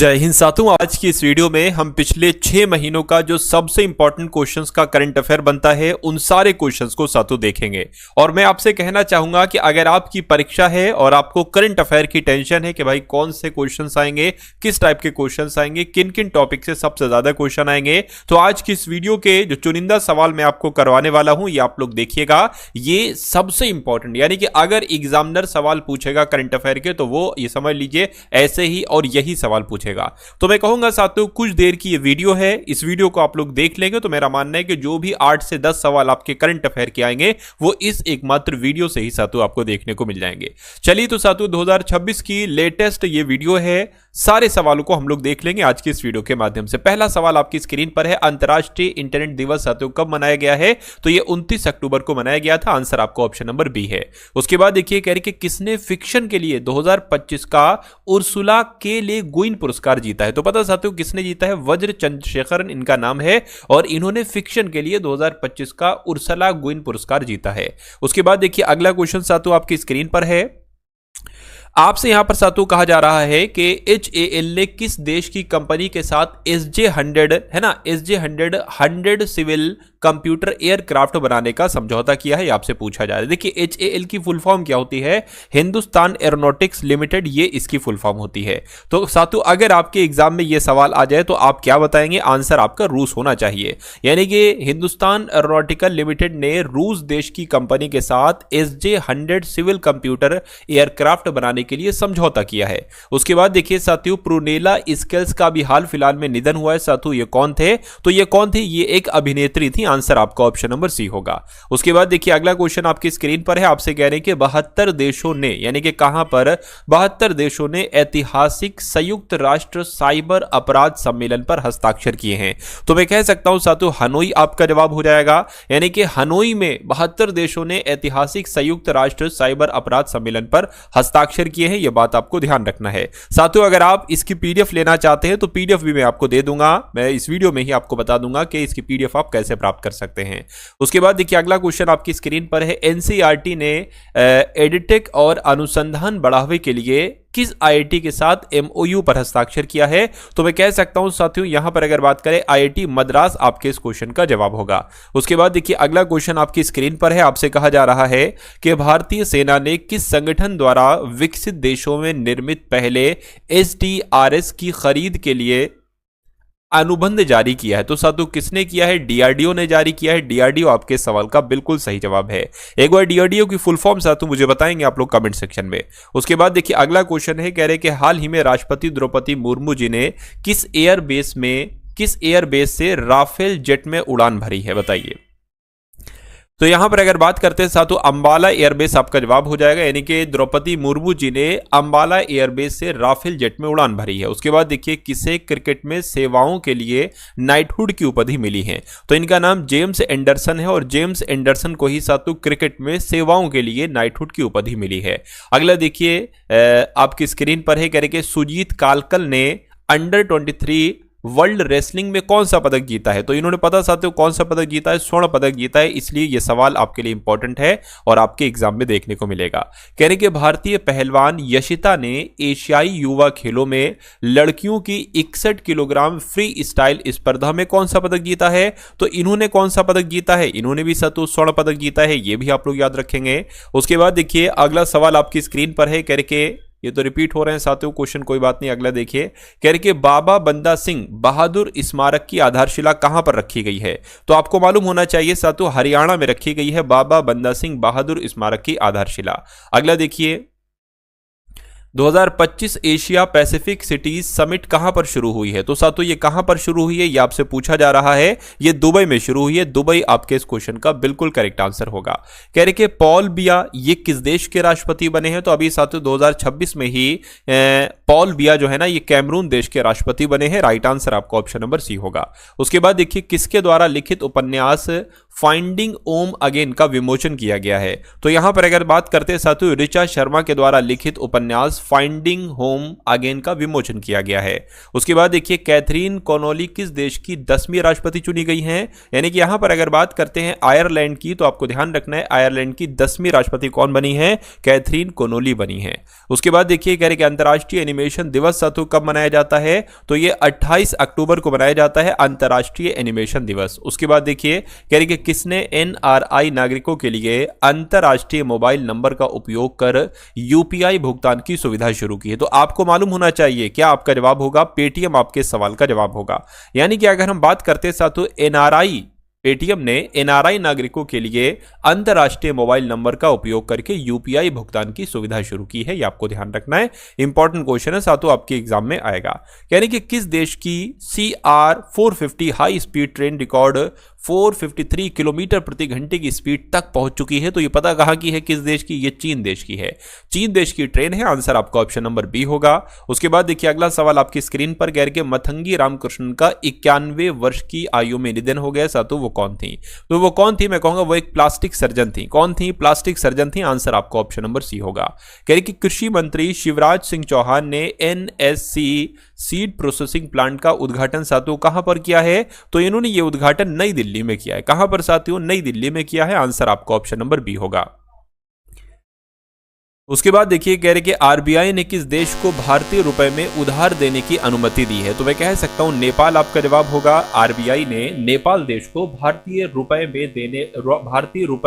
जय हिंद साथियों। आज की इस वीडियो में हम पिछले 6 महीनों का जो सबसे इंपॉर्टेंट क्वेश्चंस का करंट अफेयर बनता है उन सारे क्वेश्चंस को साथियों देखेंगे। और मैं आपसे कहना चाहूंगा कि अगर आपकी परीक्षा है और आपको करंट अफेयर की टेंशन है कि भाई कौन से क्वेश्चंस आएंगे, किस टाइप के क्वेश्चंस आएंगे, किन किन टॉपिक से सबसे ज्यादा क्वेश्चन आएंगे, तो आज की इस वीडियो के जो चुनिंदा सवाल मैं आपको करवाने वाला हूं ये आप लोग देखिएगा। ये सबसे इंपॉर्टेंट, यानी कि अगर एग्जामिनर सवाल पूछेगा करंट अफेयर के तो वो ये समझ लीजिए ऐसे ही और यही सवाल पूछेगा। तो मैं कहूंगा साथियों कुछ देर की ये वीडियो है, इस वीडियो को आप लोग देख लेंगे तो मेरा मानना है कि जो भी 8 से 10 सवाल आपके करंट अफेयर के आएंगे वो इस एकमात्र वीडियो से ही साथियों आपको देखने को मिल जाएंगे। चलिए तो साथियों 2026 की लेटेस्ट ये वीडियो है, सारे सवालों को हम लोग देख लेंगे आज की इस वीडियो के माध्यम से। पहला सवाल आपकी स्क्रीन पर है, अंतर्राष्ट्रीय इंटरनेट दिवस साथियों कब मनाया गया है? तो ये 29 अक्टूबर को मनाया गया था। आंसर आपको ऑप्शन नंबर बी है। उसके बाद देखिए कह रही कि किसने फिक्शन के लिए 2025 का उर्सुला के ले गुइन पुरस्कार जीता है? तो पता साथियों किसने जीता है? वज्र चंद्रशेखरन इनका नाम है और इन्होंने फिक्शन के लिए 2025 का उर्सुला गुइन पुरस्कार जीता है। उसके बाद देखिए अगला क्वेश्चन साथियों आपकी स्क्रीन पर है। आपसे यहां पर साथियों कहा जा रहा है कि HAL ने किस देश की कंपनी के साथ SJ-100 है ना, SJ-100 सिविल कंप्यूटर एयरक्राफ्ट बनाने का समझौता किया है? आपसे पूछा जा रहा है। देखिए HAL की फुल फॉर्म क्या होती है? हिंदुस्तान एरोनॉटिक्स लिमिटेड, ये इसकी फुल फॉर्म होती है। तो साथियों अगर आपके एग्जाम में ये सवाल आ जाए तो आप क्या बताएंगे? आंसर आपका रूस होना चाहिए। यानी कि हिंदुस्तान एरोनॉटिकल लिमिटेड ने रूस देश की कंपनी के साथ SJ-100 सिविल कंप्यूटर एयरक्राफ्ट बनाने के लिए समझौता किया है। उसके बाद देखिए साथियों प्रूनेला स्केल्स का भी हाल फिलहाल में निधन हुआ है। साथियों ये कौन थे? तो ये कौन थी? ये एक अभिनेत्री थी। आंसर आपका ऑप्शन नंबर सी होगा। उसके बाद देखिए अगला क्वेश्चन आपकी स्क्रीन पर है। आपसे कह रहे हैं कि 72 देशों ने, यानी कि कहां पर 72 देशों ने ऐतिहासिक संयुक्त राष्ट्र साइबर अपराध सम्मेलन पर हस्ताक्षर किए हैं? तो मैं कह सकता हूं साथियों हनोई आपका जवाब हो जाएगा। यानी कि हनोई में 72 देशों ने ऐतिहासिक संयुक्त राष्ट्र साइबर अपराध सम्मेलन पर हस्ताक्षर किए हैं। यह बात आपको ध्यान रखना है। साथियों अगर आप इसकी पीडीएफ लेना चाहते हैं तो पीडीएफ भी मैं आपको दे दूंगा। मैं इस वीडियो में ही आपको बता दूंगा कि इसकी पीडीएफ आप कैसे प्राप्त कर सकते हैं। उसके बाद देखिए अगला क्वेश्चन आपकी स्क्रीन पर है। एनसीईआरटी ने एडिटेक और अनुसंधान बढ़ावे के लिए किस आईआईटी के साथ एमओयू पर हस्ताक्षर किया है? तो मैं कह सकता हूं साथियों यहां पर अगर बात करें आईआईटी मद्रास आपके इस क्वेश्चन का जवाब होगा। उसके बाद देखिए अगला क्वेश्चन आपकी स्क्रीन पर है। आपसे कहा जा रहा है कि भारतीय सेना ने किस संगठन द्वारा विकसित देशों में निर्मित पहले SDRS की खरीद के लिए अनुबंध जारी किया है? तो साथियों किसने किया है? डीआरडीओ ने जारी किया है। डीआरडीओ आपके सवाल का बिल्कुल सही जवाब है। एक बार डीआरडीओ की फुल फॉर्म साथियों मुझे बताएंगे आप लोग कमेंट सेक्शन में। उसके बाद देखिए अगला क्वेश्चन है, कह रहे कि हाल ही में राष्ट्रपति द्रौपदी मुर्मू जी ने किस एयरबेस से राफेल जेट में उड़ान भरी है? बताइए। तो यहां पर अगर बात करते हैं साथियों अंबाला एयरबेस आपका जवाब हो जाएगा। यानी कि द्रौपदी मुर्मू जी ने अंबाला एयरबेस से राफेल जेट में उड़ान भरी है। उसके बाद देखिए किसे क्रिकेट में सेवाओं के लिए नाइटहुड की उपाधि मिली है? तो इनका नाम जेम्स एंडरसन है और जेम्स एंडरसन को ही साथियों क्रिकेट में सेवाओं के लिए नाइटहुड की उपाधि मिली है। अगला देखिए आपकी स्क्रीन पर है, कह रहे कि सुजीत कालकल ने अंडर 23 वर्ल्ड रेसलिंग में कौन सा पदक जीता है? तो इन्होंने पता साथियों कौन सा पदक जीता है? स्वर्ण पदक जीता है। इसलिए यह सवाल आपके लिए इंपॉर्टेंट है और आपके एग्जाम में देखने को मिलेगा। कह रहे कि भारतीय पहलवान यशिता ने एशियाई युवा खेलों में लड़कियों की 61 किलोग्राम फ्री स्टाइल स्पर्धा में कौन सा पदक जीता है? तो इन्होंने कौन सा पदक जीता है? इन्होंने भी साथियों स्वर्ण पदक जीता है। यह भी आप लोग याद रखेंगे। उसके बाद देखिए अगला सवाल आपकी स्क्रीन पर है। कह रहे कि ये तो रिपीट हो रहे हैं साथियों क्वेश्चन, कोई बात नहीं। अगला देखिए कह रहे कि बाबा बंदा सिंह बहादुर स्मारक की आधारशिला कहां पर रखी गई है? तो आपको मालूम होना चाहिए साथियों हरियाणा में रखी गई है बाबा बंदा सिंह बहादुर स्मारक की आधारशिला। अगला देखिए 2025 एशिया पैसिफिक सिटीज समिट कहां पर शुरू हुई है? तो साथियों ये कहां पर शुरू हुई है ये आपसे पूछा जा रहा है। ये दुबई में शुरू हुई है। दुबई आपके इस क्वेश्चन का बिल्कुल करेक्ट आंसर होगा। कह रहे कि पॉल बिया ये किस देश के राष्ट्रपति बने हैं? तो अभी साथियों 2026 में ही पॉल बिया जो है ना ये कैमरून देश के राष्ट्रपति बने हैं। राइट आंसर आपका ऑप्शन नंबर सी होगा। उसके बाद देखिए किसके द्वारा लिखित उपन्यास फाइंडिंग ओम अगेन का विमोचन किया गया है? तो यहां पर अगर बात करते हैं साथियों ऋचा शर्मा के द्वारा लिखित उपन्यास फाइंडिंग होम अगेन का विमोचन किया गया है। उसके बाद देखिए कैथरीन कॉनोली किस देश की 10वीं राष्ट्रपति चुनी गई हैं, यानी कि यहां पर अगर बात करते हैं आयरलैंड की, तो आपको ध्यान रखना है आयरलैंड की 10वीं राष्ट्रपति कौन बनी है, कैथरीन कॉनोली बनी है। उसके बाद देखिए कह रहे कि अंतर्राष्ट्रीय एनिमेशन दिवस साथियों कब मनाया जाता है, तो ये 28 अक्टूबर को मनाया जाता है अंतर्राष्ट्रीय एनिमेशन दिवस। उसके बाद देखिए कह रहे कि किसने एनआरआई नागरिकों के लिए अंतर्राष्ट्रीय मोबाइल नंबर का उपयोग कर यूपीआई भुगतान की सुविधा शुरू की है। तो आपको मालूम होना चाहिए, क्या आपका जवाब होगा पेटीएम, आपके सवाल का जवाब होगा। यानी कि अगर हम बात करते हैं साथियों एनआरआई, पेटीएम ने एनआरआई नागरिकों के लिए अंतर्राष्ट्रीय मोबाइल नंबर का उपयोग करके यूपीआई भुगतान की सुविधा शुरू की है। ये आपको ध्यान रखना है, इंपॉर्टेंट क्वेश्चन है साथियों, आपके एग्जाम में आएगा। यानी कि किस देश की CR450 high speed train record 453 kilometre प्रति घंटे की स्पीड तक पहुंच चुकी है, तो ये पता कहां की है, किस देश की, ये चीन देश की है। चीन देश की ट्रेन है, आंसर आपका ऑप्शन नंबर बी होगा। उसके बाद देखिए अगला सवाल आपकी स्क्रीन पर, गैर के मथंगी रामकृष्णन का 91 वर्ष की आयु में निधन हो गया साथियों, वो कौन थी, तो वो कौन थी, मैं कहूंगा वो एक प्लास्टिक सर्जन थी। कौन थी, प्लास्टिक सर्जन थी, आंसर आपका ऑप्शन नंबर सी होगा। कह रही कि कृषि मंत्री शिवराज सिंह चौहान ने NSC सीड प्रोसेसिंग प्लांट का उद्घाटन साथियों कहां पर किया है, तो इन्होंने ये उद्घाटन नई दिल्ली में किया है। कहां पर साथियों, नई दिल्ली में किया है, आंसर आपका ऑप्शन नंबर बी होगा। उसके बाद देखिए कह रहे कि आरबीआई ने किस देश को भारतीय रुपए में उधार देने की अनुमति दी है, तो मैं कह सकता हूं नेपाल आपका जवाब होगा। आरबीआई ने नेपाल देश को भारतीय रुपए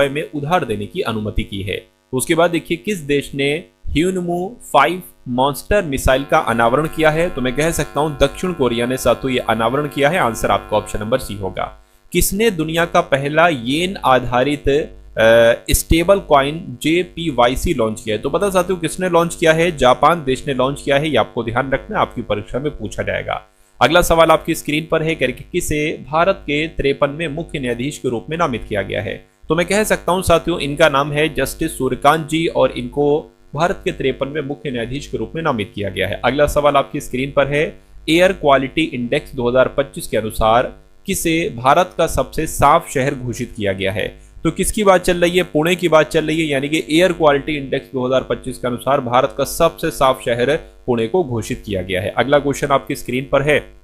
में उधार देने की अनुमति की है। उसके बाद देखिए किस देश ने ह्यूनमू 5 मॉन्स्टर मिसाइल का अनावरण किया है, तो मैं कह सकता हूं दक्षिण कोरिया ने साथियों ये अनावरण किया है, आंसर आपका ऑप्शन नंबर सी होगा। किसने दुनिया का पहला येन आधारित स्टेबल कॉइन JPYC लॉन्च किया है, तो पता साथियों किसने लॉन्च किया है, जापान देश ने लॉन्च किया है। ये आपको ध्यान रखना है, आपकी परीक्षा में पूछा जाएगा। अगला सवाल आपकी स्क्रीन पर है, करके किसे भारत के 53वें मुख्य न्यायाधीश के रूप में नामित किया गया है, तो मैं कह सकता हूं साथियों इनका नाम है जस्टिस सूर्यकांत जी, और इनको भारत के 53वें मुख्य न्यायाधीश के रूप में नामित किया गया है। अगला सवाल आपकी स्क्रीन पर है, एयर क्वालिटी इंडेक्स 2025 के अनुसार किसे भारत का सबसे साफ शहर घोषित किया गया है, तो किसकी बात चल रही है, पुणे की बात चल रही है। यानी कि एयर क्वालिटी इंडेक्स 2025 के अनुसार भारत का सबसे साफ शहर पुणे को घोषित किया गया है। अगला क्वेश्चन आपकी स्क्रीन पर है,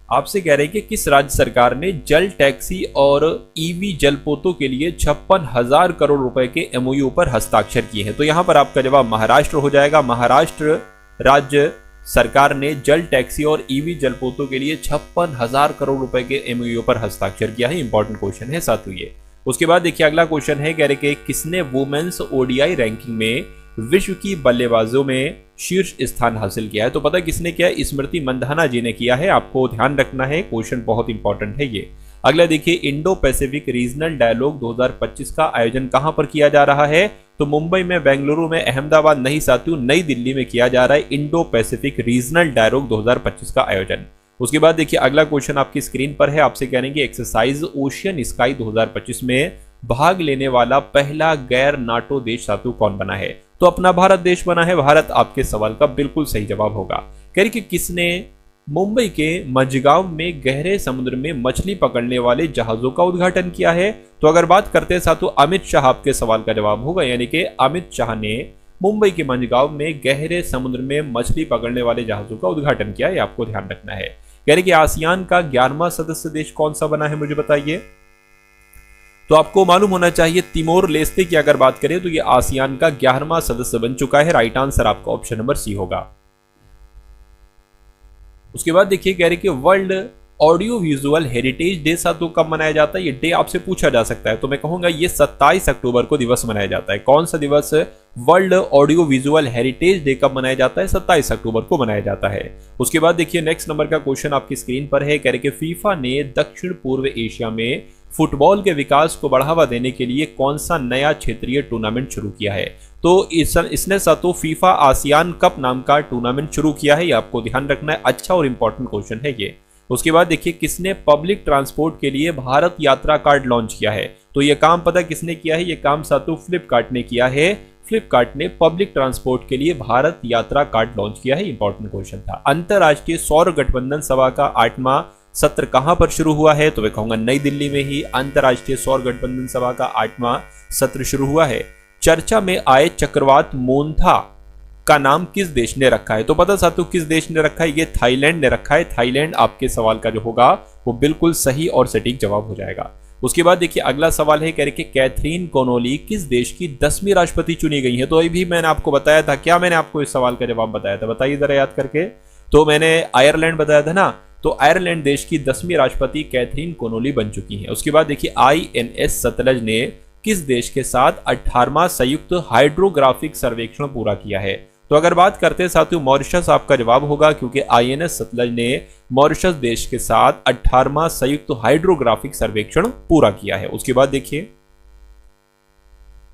आपसे कह रहे हैं कि किस राज्य सरकार ने जल टैक्सी और ईवी जलपोतों के लिए 56,000 करोड़ रुपए के MOU पर हस्ताक्षर किए हैं, तो यहां पर आपका जवाब महाराष्ट्र हो जाएगा। महाराष्ट्र राज्य सरकार ने जल टैक्सी और ईवी जलपोतों के लिए 56,000 करोड़ रुपए के MOU पर हस्ताक्षर किया है। इंपॉर्टेंट क्वेश्चन है साथियों ये। उसके बाद देखिए अगला क्वेश्चन है, कह रहे कि किसने वुमेन्स ODI रैंकिंग में विश्व की बल्लेबाजों में शीर्ष स्थान हासिल किया है, तो पता किसने किया है, स्मृति मंधाना जी ने किया है। आपको ध्यान रखना है, क्वेश्चन बहुत इंपॉर्टेंट है ये। अगला देखिए इंडो पैसिफिक रीजनल डायलॉग 2025 का आयोजन कहां पर किया जा रहा है, तो मुंबई में, बेंगलुरु में, अहमदाबाद नहीं साथियों नई दिल्ली में किया जा रहा है इंडो पैसिफिक रीजनल डायलॉग 2025 का आयोजन। उसके बाद देखिए अगला क्वेश्चन आपकी स्क्रीन पर है, आपसे कहेंगे एक्सरसाइज ओशियन स्काई 2025 में भाग लेने वाला पहला गैर नाटो देश साथियों कौन बना है, तो अपना भारत देश बना है। भारत आपके सवाल का बिल्कुल सही जवाब होगा। कह रही कि किसने मुंबई के मझगांव में गहरे समुद्र में मछली पकड़ने वाले जहाजों का उद्घाटन किया है, तो अगर बात करते हैं साथियों अमित शाह आपके सवाल का जवाब होगा। यानी कि अमित शाह ने मुंबई के मझगांव में गहरे समुद्र में मछली पकड़ने वाले जहाजों का उद्घाटन किया है, आपको ध्यान रखना है। कह रही कि आसियान का 11वां सदस्य देश कौन सा बना है, मुझे बताइए। तो आपको मालूम होना चाहिए तिमोर लेस्ते की अगर बात करें तो ये आसियान का 11वां सदस्य बन चुका है। राइट आंसर आपका ऑप्शन नंबर सी होगा। उसके बाद देखिए कह रहे कि world audio visual heritage day साथियों कब मनाया जाता है, ये डे आपसे पूछा जा सकता है, तो मैं कहूंगा ये 27 अक्टूबर को दिवस मनाया जाता है। कौन सा दिवस, world audio visual heritage day कब मनाया जाता है, 27 अक्टूबर को मनाया जाता है। उसके बाद देखिए नेक्स्ट नंबर का क्वेश्चन आपकी स्क्रीन पर है, कह रहे कि फीफा ने दक्षिण पूर्व एशिया में फुटबॉल के विकास को बढ़ावा देने के लिए कौन सा नया क्षेत्रीय टूर्नामेंट शुरू किया है, तो इसने साथों फीफा आसियान कप नाम का टूर्नामेंट शुरू किया है, ये आपको ध्यान रखना है। अच्छा और इंपॉर्टेंट क्वेश्चन है ये। उसके बाद देखिए किसने पब्लिक ट्रांसपोर्ट के लिए भारत यात्रा कार्ड लॉन्च किया है, तो ये काम पता किसने किया है, ये काम साथों फ्लिपकार्ट ने किया है। फ्लिपकार्ट ने पब्लिक ट्रांसपोर्ट के लिए भारत यात्रा कार्ड लॉन्च किया है। इंपॉर्टेंट क्वेश्चन था। अंतरराष्ट्रीय सौर गठबंधन सभा का 8वां सत्र कहां पर शुरू हुआ है, तो मैं कहूंगा नई दिल्ली में ही अंतरराष्ट्रीय सौर गठबंधन सभा का 8वां सत्र शुरू हुआ है। चर्चा में आए चक्रवात मोन्था का नाम किस देश ने रखा है? तो पता साथियों किस देश ने रखा है? ये थाईलैंड ने रखा है। थाईलैंड आपके सवाल का जो होगा वो बिल्कुल सही और सटीक जवाब हो जाएगा। उसके बाद देखिए अगला सवाल है, कह रहे कि कैथरीन कोनोली किस देश की 10वीं राष्ट्रपति चुनी गई है? तो अभी भी मैंने आपको बताया था, क्या मैंने आपको इस सवाल का जवाब बताया था? बताइए जरा याद करके। तो मैंने आयरलैंड बताया था ना, तो आयरलैंड देश की 10वीं राष्ट्रपति कैथरीन कोनोली बन चुकी हैं। उसके बाद देखिए INS सतलज ने किस देश के साथ 18वां संयुक्त हाइड्रोग्राफिक सर्वेक्षण पूरा किया है? तो अगर बात करते हैं साथियों मॉरिशस आपका जवाब होगा, क्योंकि INS सतलज ने मॉरिशस देश के साथ 18वां संयुक्त हाइड्रोग्राफिक सर्वेक्षण पूरा किया है। उसके बाद देखिए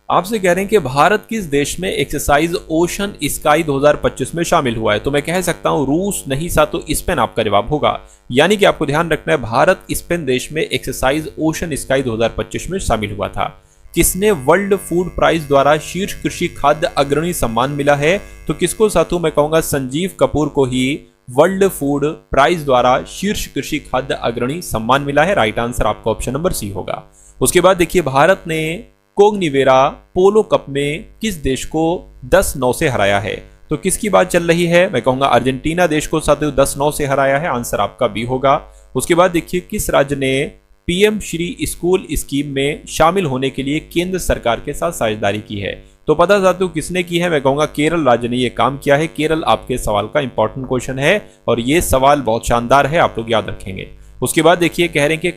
आपसे कह रहे हैं कि भारत किस देश में एक्सरसाइज ओशन स्काई 2025 में शामिल हुआ है? तो मैं कह सकता हूं रूस नहीं साथियों स्पेन आपका जवाब होगा। यानी कि आपको ध्यान रखना है भारत स्पेन देश में एक्सरसाइज ओशन स्काई 2025 में शामिल हुआ था। किसने वर्ल्ड फूड प्राइज द्वारा शीर्ष कृषि खाद्य अग्रणी सम्मान मिला है? तो किसको साथियों मैं कहूंगा संजीव कपूर को ही वर्ल्ड फूड प्राइज द्वारा शीर्ष कृषि खाद्य अग्रणी सम्मान मिला है। राइट आंसर आपका ऑप्शन नंबर सी होगा। उसके बाद देखिए भारत ने कोगनिवेरा पोलो कप में किस देश को 10-9 से हराया है? तो किसकी बात चल रही है? मैं कहूंगा अर्जेंटीना देश को साथियों 10-9 से हराया है। आंसर आपका बी होगा। उसके बाद देखिए किस राज्य ने PM श्री स्कूल स्कीम में शामिल होने के लिए केंद्र सरकार के साथ साझेदारी की है? तो पता साथियों किसने की है? मैं कहूंगा केरल राज्य ने यह काम किया है। केरल आपके सवाल का इंपॉर्टेंट क्वेश्चन है और ये सवाल बहुत शानदार है, आप लोग याद रखेंगे। उसके बाद देखिए कह रहे हैं कि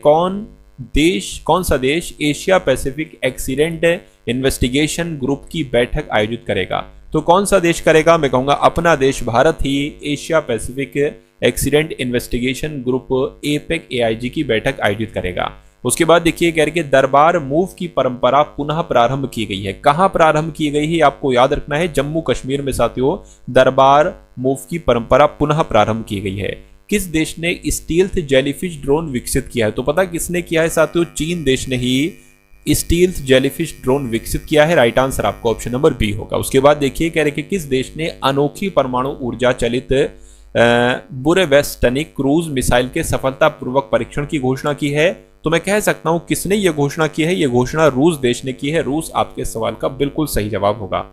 कौन सा देश Asia Pacific accident investigation group की बैठक आयोजित करेगा? तो कौन सा देश करेगा? मैं कहूंगा अपना देश भारत ही Asia Pacific accident investigation group APEC AIG की बैठक आयोजित करेगा। उसके बाद देखिए कह रहे कि दरबार मूव की परंपरा पुनः प्रारंभ की गई है। कहां प्रारंभ की गई है आपको याद रखना है? जम्मू कश्मीर में साथियों दरबार मूव की परंपरा पुनः प्रारंभ की गई है। किस देश ने स्टील्थ जेलीफिश ड्रोन विकसित किया है? तो पता किसने किया है साथियों? चीन देश ने ही स्टील्थ जेलीफिश ड्रोन विकसित किया है। राइट आंसर आपका ऑप्शन नंबर बी होगा। उसके बाद देखिए कह रहे कि किस देश ने अनोखी परमाणु ऊर्जा चलित बुरेवेस्टनिक क्रूज मिसाइल के सफलतापूर्वक परीक्षण की घोषणा की है? तो मैं कह सकता हूं किसने यह घोषणा की है? यह घोषणा रूस देश ने की है। रूस आपके सवाल का बिल्कुल सही जवाब होगा।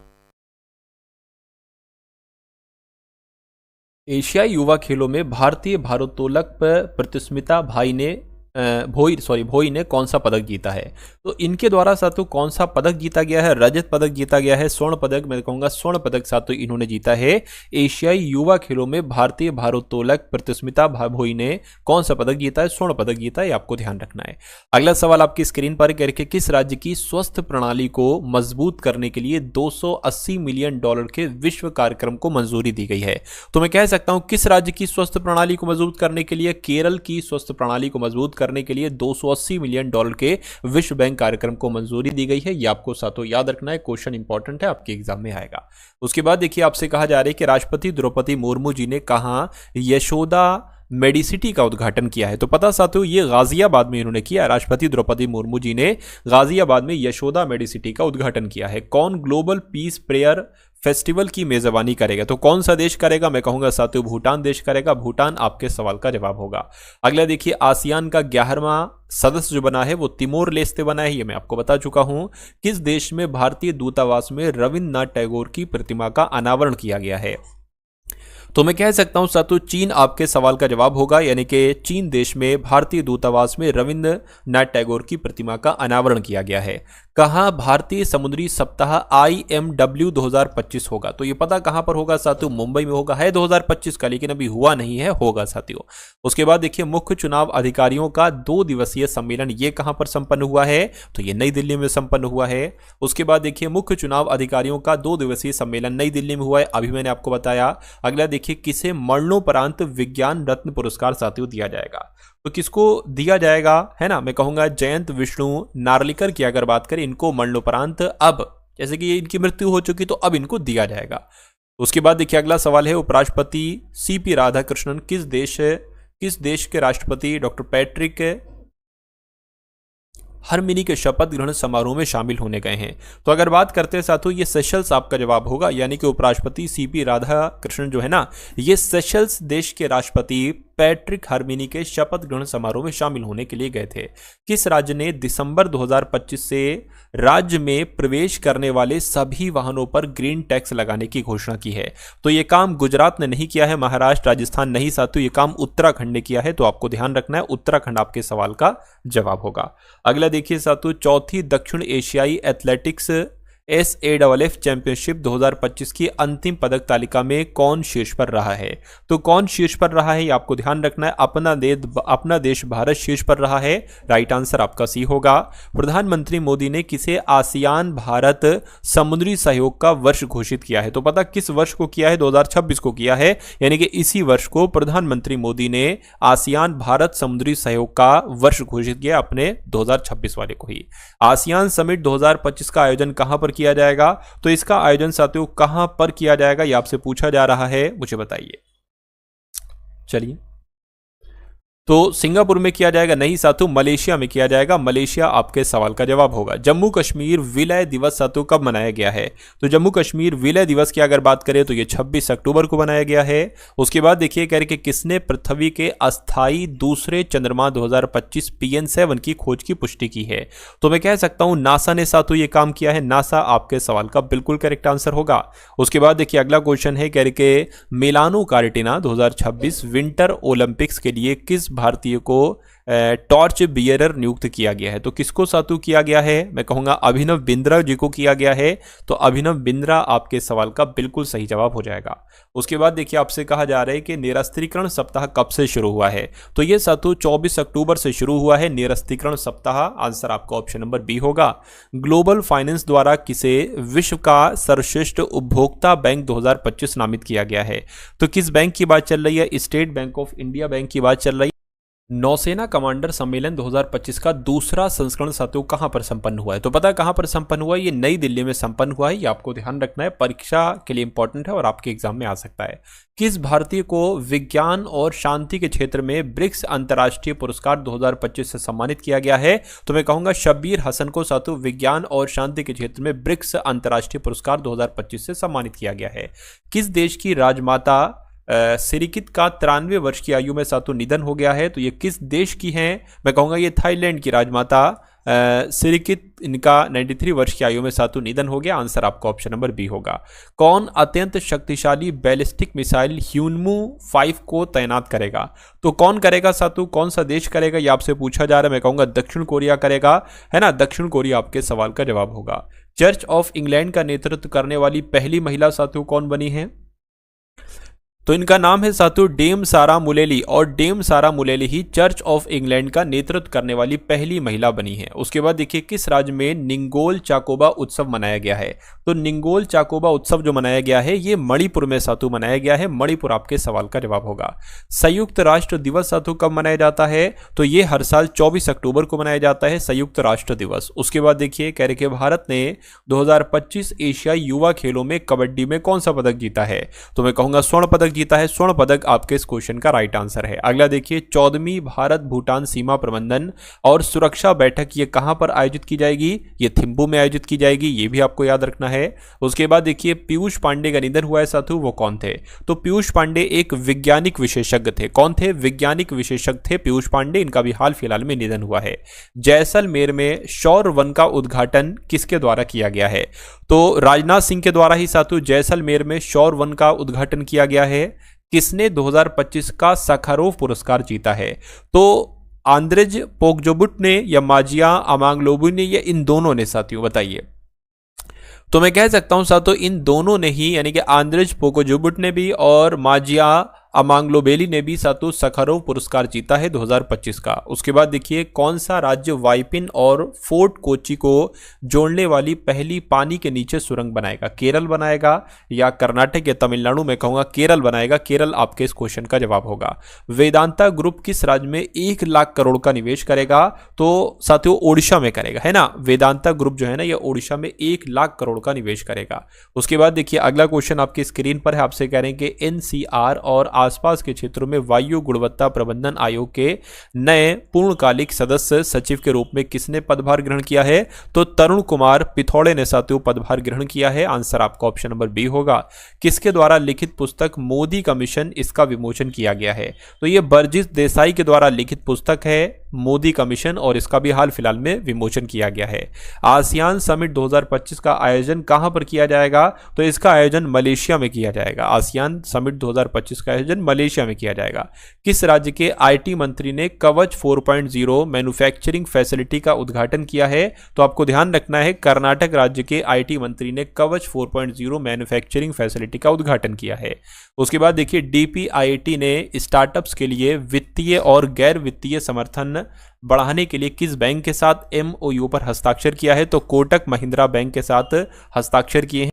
एशियाई युवा खेलों में भारतीय भारोत्तोलक प्रतिस्मिता भोई ने कौन सा पदक जीता है? तो इनके द्वारा साथियों कौन सा पदक जीता गया है? रजत पदक जीता गया है। स्वर्ण पदक मैं कहूंगा स्वर्ण पदक साथियों इन्होंने जीता है। एशियाई युवा खेलों में भारतीय भारोत्तोलक प्रतिस्मिता भोई ने कौन सा पदक जीता है? स्वर्ण पदक जीता है, आपको ध्यान रखना है। अगला सवाल आपकी स्क्रीन पर करके किस राज्य की स्वास्थ्य प्रणाली को मजबूत करने के लिए $280 मिलियन के विश्व कार्यक्रम को मंजूरी दी गई है? तो मैं कह सकता हूं किस राज्य की स्वास्थ्य प्रणाली को मजबूत करने के लिए? केरल की स्वास्थ्य प्रणाली को मजबूत करने के लिए $280 मिलियन के विश्व बैंक कार्यक्रम को मंजूरी दी गई है। ये आपको साथों याद रखना है, क्वेश्चन इंपॉर्टेंट है, आपके एग्जाम में आएगा। उसके बाद देखिए आपसे कहा जा रहा है कि राष्ट्रपति द्रौपदी मुर्मू जी ने कहां यशोदा मेडिसिटी का उद्घाटन किया है? तो पता साथियों ये गाजियाबाद में इन्होंने किया। राष्ट्रपति द्रौपदी मुर्मू जी ने गाजियाबाद में यशोदा मेडिसिटी का उद्घाटन किया है। कौन ग्लोबल पीस प्रेयर फेस्टिवल की मेजबानी करेगा? तो कौन सा देश करेगा? मैं कहूंगा साथियों भूटान देश करेगा। भूटान आपके सवाल का जवाब होगा। अगला देखिए आसियान का 11वां सदस्य जो बना है वो तिमोर लेस्ते बना है, ये मैं आपको बता चुका हूं। किस देश में भारतीय दूतावास में रविन्द्रनाथ टैगोर की प्रतिमा का अनावरण किया गया है? तो मैं कह सकता हूं साथियों चीन आपके सवाल का जवाब होगा, यानी कि चीन देश में भारतीय दूतावास में रविन्द्रनाथ टैगोर की प्रतिमा का अनावरण किया गया है। कहां भारतीय समुद्री सप्ताह IMW 2025 होगा? तो ये पता कहां पर होगा साथियों? मुंबई में होगा। है 2025 का लेकिन अभी हुआ नहीं है, होगा साथियों। उसके बाद देखिए मुख्य चुनाव अधिकारियों का 2 दिवसीय सम्मेलन ये कहां पर संपन्न हुआ है? तो ये नई दिल्ली में संपन्न हुआ है। उसके बाद देखिए मुख्य चुनाव अधिकारियों का 2 दिवसीय सम्मेलन नई दिल्ली में हुआ है, अभी मैंने आपको बताया। अगला देखिए किसे मरणोपरांत विज्ञान रत्न पुरस्कार साथियों दिया जाएगा? तो किसको दिया जाएगा है ना? मैं कहूंगा जयंत विष्णु नार्लिकर की अगर बात करें, इनको मरणोपरांत अब जैसे कि इनकी मृत्यु हो चुकी तो अब इनको दिया जाएगा। उसके बाद देखिए अगला सवाल है उपराष्ट्रपति CP राधाकृष्णन किस देश के राष्ट्रपति डॉक्टर पैट्रिक हरमिनी के शपथ ग्रहण समारोह में शामिल होने गए हैं? तो अगर बात करते हैं साथियों ये सेशल्स आपका जवाब होगा, यानी कि उपराष्ट्रपति CP राधाकृष्णन जो है ना ये सेशल्स देश के राष्ट्रपति पैट्रिक हार्मिनी के शपथ ग्रहण समारोह में शामिल होने के लिए गए थे? किस राज्य ने दिसंबर 2025 से राज्य में प्रवेश करने वाले सभी वाहनों पर ग्रीन टैक्स लगाने की घोषणा की है? तो यह काम गुजरात ने नहीं किया है, महाराष्ट्र, राजस्थान नहीं साथियों, यह काम उत्तराखंड ने किया है। तो आपको ध्यान रखना है, उत्तराखंड आपके सवाल का जवाब होगा। अगला देखिए साथियों, चौथी दक्षिण एशियाई एथलेटिक्स SAFF चैंपियनशिप 2025 की अंतिम पदक तालिका में कौन शीर्ष पर रहा है? तो कौन शीर्ष पर रहा है, ये आपको ध्यान रखना है। अपना देश भारत शीर्ष पर रहा है। राइट आंसर आपका सी होगा। प्रधानमंत्री मोदी ने किसे आसियान भारत समुद्री सहयोग का वर्ष घोषित किया है? तो पता किस वर्ष को किया है? 2026 को किया है, यानी कि इसी वर्ष को प्रधानमंत्री मोदी ने आसियान भारत समुद्री सहयोग का वर्ष घोषित किया, अपने 2026 वाले को ही। आसियान समिट 2025 का आयोजन कहां पर किया जाएगा? तो इसका आयोजन साथियों कहां पर किया जाएगा, यह आपसे पूछा जा रहा है, मुझे बताइए। चलिए, तो सिंगापुर में किया जाएगा? नहीं साथियों, मलेशिया में किया जाएगा। मलेशिया आपके सवाल का जवाब होगा। जम्मू कश्मीर विलय दिवस साथियों कब मनाया गया है? तो जम्मू कश्मीर विलय दिवस की अगर बात करें तो ये 26 अक्टूबर को मनाया गया है। उसके बाद देखिए कह रहे कि किसने पृथ्वी के अस्थायी दूसरे चंद्रमा 2025 PN7 की खोज की पुष्टि की है? तो मैं कह सकता हूं नासा ने साथियों ये काम किया है। नासा आपके सवाल का बिल्कुल करेक्ट आंसर होगा। उसके बाद देखिए अगला क्वेश्चन है, कह रहे कि मिलानो कार्टिना 2026 विंटर ओलंपिक्स के लिए किस भारतीय को टॉर्च बियरर नियुक्त किया गया है? तो किसको सातु किया गया है? मैं कहूंगा अभिनव बिंद्रा जी को किया गया है। तो अभिनव बिंद्रा आपके सवाल का बिल्कुल सही जवाब हो जाएगा। उसके बाद देखिए आपसे कहा जा रहा है कि निरस्त्रीकरण सप्ताह कब से शुरू हुआ है? तो ये सातु 24 अक्टूबर से शुरू हुआ है निरस्त्रीकरण सप्ताह। आंसर आपका ऑप्शन नंबर बी होगा। ग्लोबल फाइनेंस द्वारा किसे विश्व का सर्वश्रेष्ठ उपभोक्ता बैंक 2025 नामित किया गया है? तो किस बैंक की बात चल रही है? State bank of India bank की बात चल रही है। नौसेना कमांडर सम्मेलन 2025 का दूसरा संस्करण साथियों कहां पर संपन्न हुआ है? तो पता है कहां पर संपन्न हुआ है? ये नई दिल्ली में संपन्न हुआ है। ये आपको ध्यान रखना है, परीक्षा के लिए इंपॉर्टेंट है और आपके एग्जाम में आ सकता है। किस भारतीय को विज्ञान और शांति के क्षेत्र में ब्रिक्स अंतर्राष्ट्रीय पुरस्कार 2025 से सम्मानित किया गया है? तो मैं कहूंगा शब्बीर हसन को साथियों विज्ञान और शांति के क्षेत्र में ब्रिक्स अंतर्राष्ट्रीय पुरस्कार 2025 से सम्मानित किया गया है। किस देश की राजमाता सिरिकित का 93 वर्ष की आयु में सातु निधन हो गया है? तो ये किस देश की हैं? मैं कहूंगा ये थाईलैंड की राजमाता सिरिकित, इनका 93 वर्ष की आयु में सातु निधन हो गया। आंसर आपका ऑप्शन नंबर बी होगा। कौन अत्यंत शक्तिशाली बैलिस्टिक मिसाइल ह्यूनमू 5 को तैनात करेगा? तो कौन करेगा सातु? कौन सा देश करेगा, ये आपसे पूछा जा रहा है। मैं कहूंगा दक्षिण कोरिया करेगा, है ना। दक्षिण कोरिया आपके सवाल का जवाब होगा। चर्च ऑफ इंग्लैंड का नेतृत्व करने वाली पहली महिला सातु कौन बनी है? तो इनका नाम है साथियों डेम सारा मुलेली, और डेम सारा मुलेली ही चर्च ऑफ इंग्लैंड का नेतृत्व करने वाली पहली महिला बनी है। उसके बाद देखिए किस राज्य में निंगोल चाकोबा उत्सव मनाया गया है? तो निंगोल चाकोबा उत्सव जो मनाया गया है ये मणिपुर में साथियों मनाया गया है। मणिपुर आपके सवाल का जवाब होगा। संयुक्त राष्ट्र दिवस साथियों कब मनाया जाता है? तो ये हर साल 24 अक्टूबर को मनाया जाता है संयुक्त राष्ट्र दिवस। उसके बाद देखिए कह रहे कि भारत ने 2025 एशियाई युवा खेलों में कबड्डी में कौन सा पदक जीता है? तो मैं कहूंगा स्वर्ण पदक जीता है। स्वर्ण पदक आपके इस क्वेश्चन का राइट आंसर है। अगला देखिए 14वीं भारत भूटान सीमा प्रबंधन और सुरक्षा बैठक ये कहां पर आयोजित की जाएगी? ये थिम्पू में आयोजित की जाएगी, ये भी आपको याद रखना है। उसके बाद देखिए पीयूष पांडे का निधन हुआ है साथियों, वो कौन थे? तो पीयूष पांडे एक वैज्ञानिक विशेषज्ञ थे। कौन थे? वैज्ञानिक विशेषज्ञ थे पीयूष पांडे, इनका भी हाल फिलहाल में निधन हुआ है। जैसलमेर में सौर वन का उद्घाटन किसके द्वारा किया गया है? तो राजनाथ सिंह के द्वारा ही साथियों जैसलमेर में सौर वन का उद्घाटन किया गया है। किसने 2025 का सखारोव पुरस्कार जीता है? तो आंद्रेज पोगजोबुट ने या माजिया अमांगलोबू ने या इन दोनों ने साथियों, बताइए। तो मैं कह सकता हूं साथियों इन दोनों ने ही, यानी कि आंद्रेज पोगजोबुट ने भी और माजिया अमांगलोबेली ने भी सातु सखारोव पुरस्कार जीता है 2025 का। उसके बाद देखिए कौन सा राज्य वाइपिन और फोर्ट कोची को जोड़ने वाली पहली पानी के नीचे सुरंग बनाएगा? केरल बनाएगा या कर्नाटक या तमिलनाडु? मैं कहूंगा केरल बनाएगा। केरल आपके इस क्वेश्चन का जवाब होगा। वेदांता ग्रुप किस राज्य में 1 लाख करोड़ का निवेश करेगा? तो साथियों ओडिशा में करेगा, है ना। वेदांता ग्रुप जो है ना ये ओडिशा में 1 लाख करोड़ का निवेश करेगा। उसके बाद देखिए अगला क्वेश्चन आपकी स्क्रीन पर है, आपसे कह रहे हैं कि NCR और आसपास के क्षेत्रों में वायु गुणवत्ता प्रबंधन आयोग के नए पूर्णकालिक सदस्य सचिव के रूप में किसने पदभार ग्रहण किया है? तो तरुण कुमार पिथौड़े ने साथियों पदभार ग्रहण किया है। आंसर आपका ऑप्शन नंबर बी होगा। किसके द्वारा लिखित पुस्तक मोदी कमीशन, इसका विमोचन किया गया है? तो ये बर्जिस देसाई के द्वारा लिखित पुस्तक है मोदी कमीशन, और इसका भी हाल फिलहाल में विमोचन किया गया है। आसियान समिट 2025 का आयोजन कहां पर किया जाएगा? तो इसका आयोजन मलेशिया में किया जाएगा। आसियान समिट 2025 का आयोजन मलेशिया में किया जाएगा। किस राज्य के आईटी मंत्री ने कवच 4.0 मैन्युफैक्चरिंग फैसिलिटी का उद्घाटन किया है? तो आपको ध्यान रखना है, कर्नाटक राज्य के आईटी मंत्री ने कवच 4.0 मैन्युफैक्चरिंग फैसिलिटी का उद्घाटन किया है। उसके बाद देखिए डीपीआईटी ने स्टार्टअप्स के लिए वित्तीय और गैर वित्तीय समर्थन बढ़ाने के लिए किस बैंक के साथ एमओयू पर हस्ताक्षर किया है? तो कोटक महिंद्रा बैंक के साथ हस्ताक्षर किए हैं।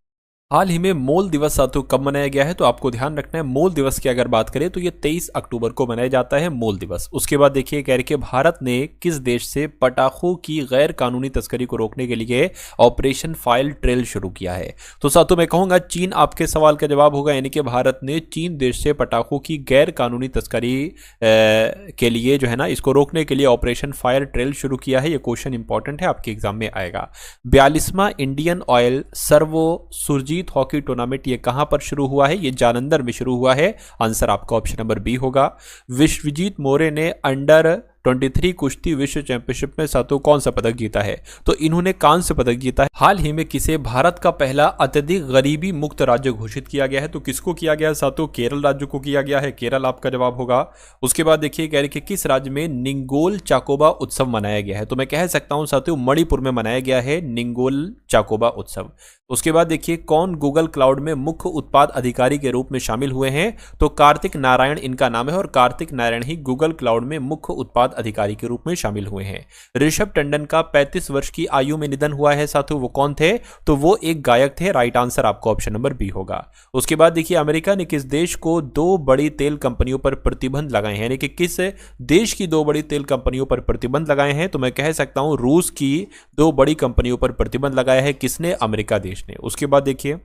हाल ही में मूल दिवस साथियों कब मनाया गया है? तो आपको ध्यान रखना है, मूल दिवस की अगर बात करें तो ये 23 अक्टूबर को मनाया जाता है मूल दिवस। उसके बाद देखिए कह रहे कि भारत ने किस देश से पटाखों की गैर कानूनी तस्करी को रोकने के लिए ऑपरेशन फाइल ट्रेल शुरू किया है? तो साथियों मैं कहूंगा चीन आपके सवाल का जवाब होगा, यानी कि भारत ने चीन देश से पटाखों की गैर कानूनी तस्करी के लिए जो है ना, इसको रोकने के लिए ऑपरेशन फायर ट्रेल शुरू किया है। ये क्वेश्चन इंपॉर्टेंट है, आपके एग्जाम में आएगा। 42वां Indian Oil Servo Surjit hockey tournament ये कहां पर शुरू हुआ है? ये जालंधर में शुरू हुआ है। आंसर आपका ऑप्शन नंबर बी होगा। विश्वजीत मोरे ने अंडर 23 कुश्ती विश्व चैंपियनशिप में साथियों कौन सा पदक जीता है? तो इन्होंने कांस्य पदक जीता है। हाल ही में किसे भारत का पहला अत्यधिक गरीबी मुक्त राज्य घोषित किया गया है? तो किसको किया गया है साथियों? केरल राज्य को किया गया है। केरल आपका जवाब होगा। उसके बाद देखिए कह रहे कि किस राज्य में निंगोल चाकोबा उत्सव मनाया गया है? तो मैं कह सकता हूं साथियों मणिपुर में मनाया गया है निंगोल चाकोबा उत्सव। उसके बाद देखिए कौन गूगल क्लाउड में मुख्य उत्पाद अधिकारी के रूप में शामिल हुए हैं? तो कार्तिक नारायण इनका नाम है, और कार्तिक नारायण ही गूगल क्लाउड में मुख्य उत्पाद अधिकारी के रूप में शामिल हुए हैं। ऋषभ टंडन का 35 वर्ष की आयु में निधन हुआ है साथियों, वो कौन थे? तो वो एक गायक थे। राइट आंसर आपका ऑप्शन नंबर बी होगा। उसके बाद देखिए अमेरिका ने किस देश को 2 बड़ी तेल कंपनियों पर प्रतिबंध लगाए हैं? यानी कि किस देश की 2 बड़ी तेल कंपनियों पर प्रतिबंध लगाए हैं? तो मैं कह सकता हूं रूस की 2 बड़ी कंपनियों पर प्रतिबंध लगाया है। किसने? अमेरिका देश ने। उसके बाद देखिए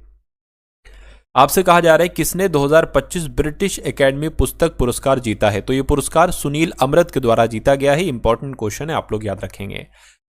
आपसे कहा जा रहा है किसने 2025 ब्रिटिश एकेडमी पुस्तक पुरस्कार जीता है? तो ये पुरस्कार सुनील अमृत के द्वारा जीता गया है। इंपॉर्टेंट क्वेश्चन है, आप लोग याद रखेंगे।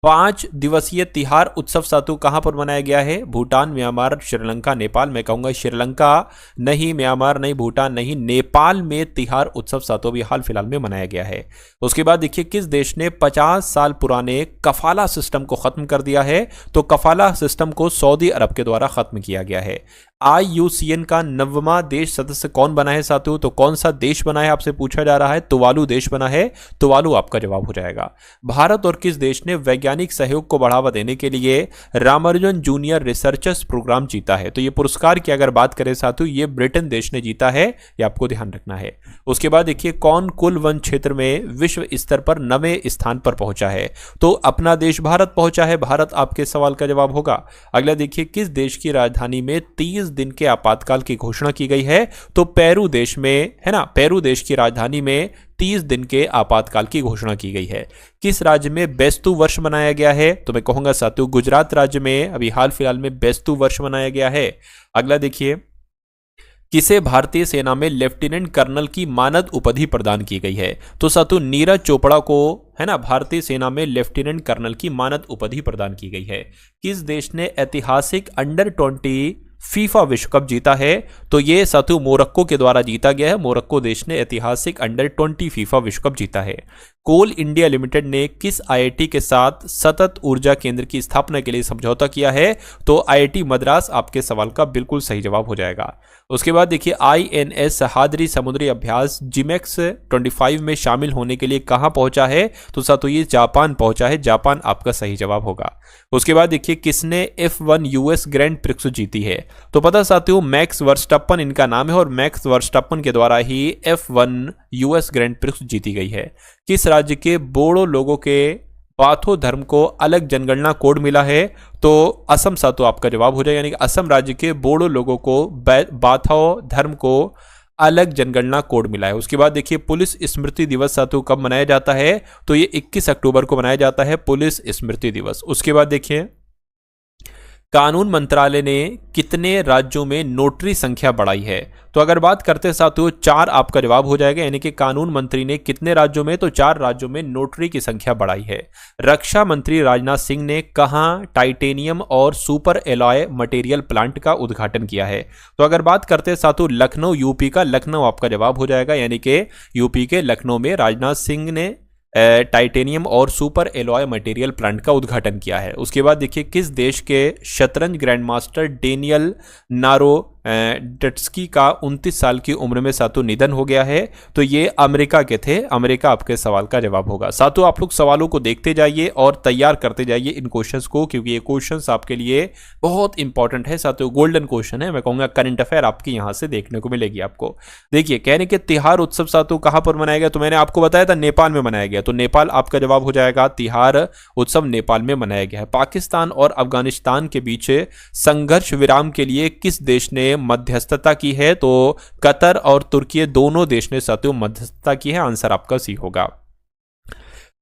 5 दिवसीय तिहार उत्सव सातु कहां पर मनाया गया है? भूटान, म्यांमार, श्रीलंका, नेपाल। मैं कहूंगा श्रीलंका नहीं, म्यांमार नहीं, भूटान नहीं, नेपाल में तिहार उत्सव सातु भी हाल फिलहाल में मनाया गया है। उसके बाद देखिए किस देश ने 50 साल पुराने कफाला सिस्टम को खत्म कर दिया है? तो कफाला सिस्टम को सऊदी अरब के द्वारा खत्म किया गया है। IUCN का 9वां देश सदस्य कौन बना है साथियों? तो कौन सा देश बना है आपसे पूछा जा रहा है। तुवालू देश बना है। तुवालू आपका जवाब हो जाएगा। भारत और किस देश ने वैज्ञानिक सहयोग को बढ़ावा देने के लिए रामानुजन जूनियर रिसर्चर्स प्रोग्राम जीता है? तो ये पुरस्कार की अगर बात करें साथियों, ये ब्रिटेन देश ने जीता है, ये आपको ध्यान रखना है। उसके बाद देखिए कौन कुल वन क्षेत्र में विश्व स्तर पर 9वें स्थान पर पहुंचा है? तो अपना देश भारत पहुंचा है। भारत आपके सवाल का जवाब होगा। अगला देखिए किस देश की राजधानी में 30 दिन के आपातकाल की घोषणा की गई है? तो पेरू देश में, है ना, पेरू देश की राजधानी में 30 दिन के आपातकाल की घोषणा की गई है। किस राज्य में बेस्तु वर्ष मनाया गया है? तो मैं कहूंगा साथियों गुजरात राज्य में अभी हाल फिलहाल में बेस्तु वर्ष मनाया गया है। अगला देखिए किसे भारतीय सेना में लेफ्टिनेंट कर्नल की मानद उपाधि प्रदान की गई है? तो साथियों नीरज चोपड़ा को, है ना, भारतीय सेना में लेफ्टिनेंट कर्नल की मानद उपाधि प्रदान की गई है। किस देश ने ऐतिहासिक अंडर 20 फीफा विश्व कप जीता है? तो ये साथियों मोरक्को के द्वारा जीता गया है। मोरक्को देश ने ऐतिहासिक अंडर 20 फीफा विश्व कप जीता है। कोल इंडिया लिमिटेड ने किस IIT के साथ सतत ऊर्जा केंद्र की स्थापना के लिए समझौता किया है? तो IIT मद्रास आपके सवाल का बिल्कुल सही जवाब हो जाएगा। उसके बाद देखिए INS सहाद्री समुद्री अभ्यास जिमेक्स 25 में शामिल होने के लिए कहां पहुंचा है? तो साथियों ये जापान पहुंचा है। जापान आपका सही जवाब होगा। उसके बाद देखिए किसने F1 US ग्रैंड प्रिक्स जीती है? तो पता साथियों मैक्स वर्स्टप्पन इनका नाम है, और मैक्स वर्स्टप्पन के द्वारा ही F1 US ग्रैंड प्रिक्स जीती गई है। किस राज्य के बोडो लोगों के बाथो धर्म को अलग जनगणना कोड मिला है? तो असम साथियों आपका जवाब हो जाएगा, यानी कि असम राज्य के बोडो लोगों को बाथो धर्म को अलग जनगणना कोड मिला है। उसके बाद देखिए पुलिस स्मृति दिवस साथियों कब मनाया जाता है? तो ये 21 अक्टूबर को मनाया जाता है पुलिस स्मृति दिवस। उसके बाद देखिए कानून मंत्रालय ने कितने राज्यों में नोटरी संख्या बढ़ाई है? तो अगर बात करते हैं साथियों, 4 आपका जवाब हो जाएगा, यानी कि कानून मंत्री ने कितने राज्यों में, तो 4 राज्यों में नोटरी की संख्या बढ़ाई है। रक्षा मंत्री राजनाथ सिंह ने कहां टाइटेनियम और सुपर एलॉय मटेरियल प्लांट का उद्घाटन किया है? तो अगर बात करते हैं साथियों, लखनऊ, यूपी का लखनऊ आपका जवाब हो जाएगा, यानी कि यूपी के लखनऊ में राजनाथ सिंह ने टाइटेनियम और सुपर एलॉय मटेरियल प्लांट का उद्घाटन किया है। उसके बाद देखिए, किस देश के शतरंज ग्रैंडमास्टर डेनियल नारोडट्स्की का 29 साल की उम्र में सातों निधन हो गया है? तो ये अमेरिका के थे। अमेरिका आपके सवाल का जवाब होगा। सातों आप लोग सवालों को देखते जाइए और तैयार करते जाइए इन क्वेश्चंस को, क्योंकि ये क्वेश्चंस आपके लिए बहुत इंपॉर्टेंट है सातों, गोल्डन क्वेश्चन है। मैं कहूंगा करंट अफेयर आपकी यहां से देखने को मिलेगी आपको। देखिए, कहने के तिहार उत्सव सातों कहां पर मनाया गया? तो मैंने आपको बताया था नेपाल में मनाया गया, तो नेपाल आपका जवाब हो जाएगा। तिहार उत्सव नेपाल में मनाया गया है। पाकिस्तान और अफगानिस्तान के बीच संघर्ष विराम के लिए किस देश ने मध्यस्थता की है? तो कतर और तुर्की दोनों देश ने साथियों मध्यस्थता की है। आंसर आपका सी होगा।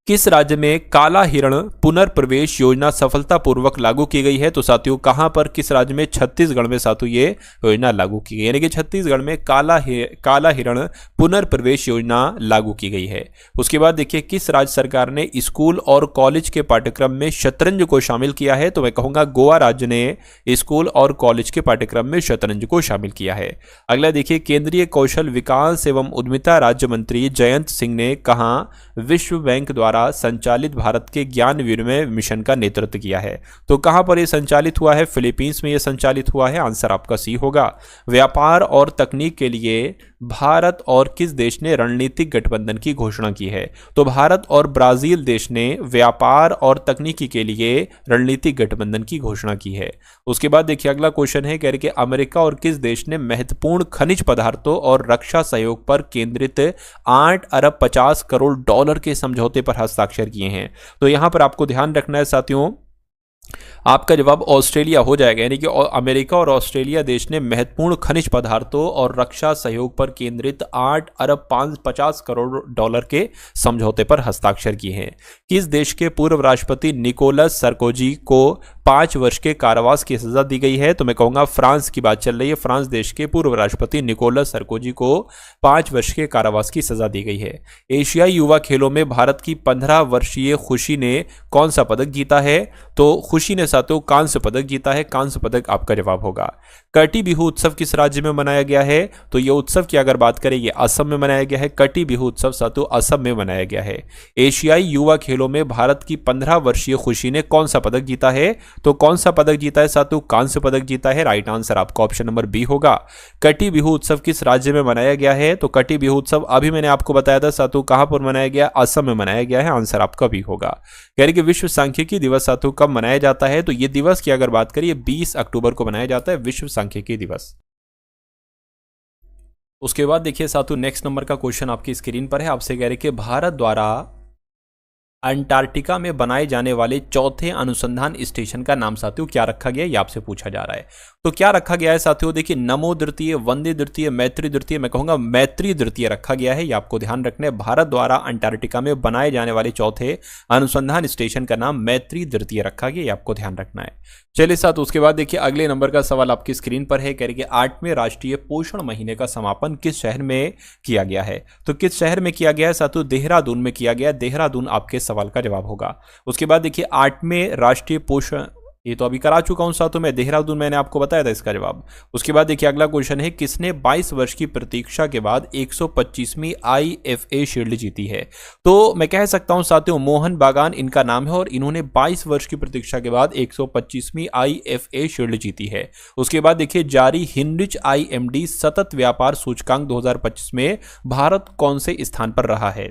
किस राज्य में काला हिरण पुनर्प्रवेश योजना सफलतापूर्वक लागू की गई है? तो साथियों कहां पर, किस राज्य में? छत्तीसगढ़ में साथियों ये योजना लागू की गई, यानी कि छत्तीसगढ़ में काला हिरण पुनर्प्रवेश योजना लागू की गई है। उसके बाद देखिए, किस राज्य सरकार ने स्कूल और कॉलेज के पाठ्यक्रम में शतरंज को शामिल किया है? तो मैं कहूंगा गोवा राज्य ने स्कूल और कॉलेज के पाठ्यक्रम में शतरंज को शामिल किया है। अगला देखिए, केंद्रीय कौशल विकास एवं उद्यमिता राज्य मंत्री जयंत सिंह ने कहा विश्व बैंक द्वारा संचालित भारत के ज्ञान विनिमय मिशन का नेतृत्व किया है? तो कहां पर यह संचालित हुआ है? फिलीपींस में यह संचालित हुआ है। आंसर आपका सी होगा। व्यापार और तकनीक के लिए भारत और किस देश ने रणनीतिक गठबंधन की घोषणा की है? तो भारत और ब्राजील देश ने व्यापार और तकनीकी के लिए रणनीतिक गठबंधन की घोषणा की है। उसके बाद देखिए, अगला क्वेश्चन है, कह रहे कि अमेरिका और किस देश ने महत्वपूर्ण खनिज पदार्थों और रक्षा सहयोग पर केंद्रित 8 अरब 50 करोड़ डॉलर के समझौते पर हस्ताक्षर किए हैं? तो यहां पर आपको ध्यान रखना है साथियों, आपका जवाब ऑस्ट्रेलिया हो जाएगा, यानी कि अमेरिका और ऑस्ट्रेलिया देश ने महत्वपूर्ण खनिज पदार्थों और रक्षा सहयोग पर केंद्रित 8 अरब 50 करोड़ डॉलर के समझौते पर हस्ताक्षर किए हैं। किस देश के पूर्व राष्ट्रपति निकोलस सरकोजी को 5 वर्ष के कारावास की सजा दी गई है? तो मैं कहूंगा फ्रांस की बात चल रही है। फ्रांस देश के पूर्व राष्ट्रपति निकोलस सरकोजी को 5 वर्ष के कारावास की सजा दी गई है। एशियाई युवा खेलों में भारत की 15 वर्षीय खुशी ने कौन सा पदक जीता है? तो खुशी ने साथियों कांस्य पदक जीता है। कांस्य पदक आपका जवाब होगा। कटी बिहू उत्सव किस राज्य में मनाया गया है? तो यह उत्सव की अगर बात करें, ये असम में मनाया गया है। कटी बिहू उत्सव साथियों असम में मनाया गया है। एशियाई युवा खेलों में भारत की 15 वर्षीय खुशी ने कौन सा पदक जीता है? तो कौन सा पदक जीता है साथियों? कांस्य पदक जीता है। राइट आंसर आपका ऑप्शन नंबर बी होगा। कटी बिहू उत्सव किस राज्य में मनाया गया है? तो कटी बिहू उत्सव अभी मैंने आपको बताया था साथियों, कहां पर मनाया गया? असम में मनाया गया है। आंसर आपका बी होगा। कह रहे कि विश्व सांख्यिकी दिवस साथियों कब मनाया जाता है? तो यह दिवस की अगर बात करिए 20 अक्टूबर को मनाया जाता है, विश्व सांख्यिकी दिवस। उसके बाद देखिए साथियों, नेक्स्ट नंबर का क्वेश्चन आपकी स्क्रीन पर है। आपसे कह रहे कि भारत द्वारा अंटार्कटिका में बनाए जाने वाले चौथे अनुसंधान स्टेशन का नाम साथियों क्या रखा गया? ये आपसे पूछा जा रहा है। तो क्या रखा गया है साथियों? देखिए, नमो द्वितीय, वंदे द्वितीय, मैत्री द्वितीय, मैं कहूंगा मैत्री द्वितीय रखा गया है। ये आपको ध्यान रखना है। भारत द्वारा अंटार्कटिका में बनाए जाने वाले चौथे अनुसंधान स्टेशन का नाम मैत्री द्वितीय रखा गया। ये आपको ध्यान रखना है। चलिए साथ उसके बाद देखिए, अगले नंबर का सवाल आपकी स्क्रीन पर है। कह रहे कि 8वें राष्ट्रीय पोषण महीने का समापन किस शहर में किया गया है? तो किस शहर में किया गया है साथियों? देहरादून में किया गया। देहरादून आपके सवाल का जवाब होगा। उसके बाद देखिए, 8वें राष्ट्रीय पोषण, ये तो अभी करा चुका हूं साथियों मैं, देहरादून मैंने आपको बताया था इसका जवाब। उसके बाद देखिए, अगला क्वेश्चन है, किसने 22 वर्ष की प्रतीक्षा के बाद 125वीं IFA शील्ड जीती है? तो मैं कह सकता हूं साथियों, मोहन बागान इनका नाम है और इन्होंने 22 वर्ष की प्रतीक्षा के बाद 125वीं IFA शील्ड जीती है। उसके बाद देखिए, जारी हिनरिच IMD सतत व्यापार सूचकांक 2025 में भारत कौन से स्थान पर रहा है?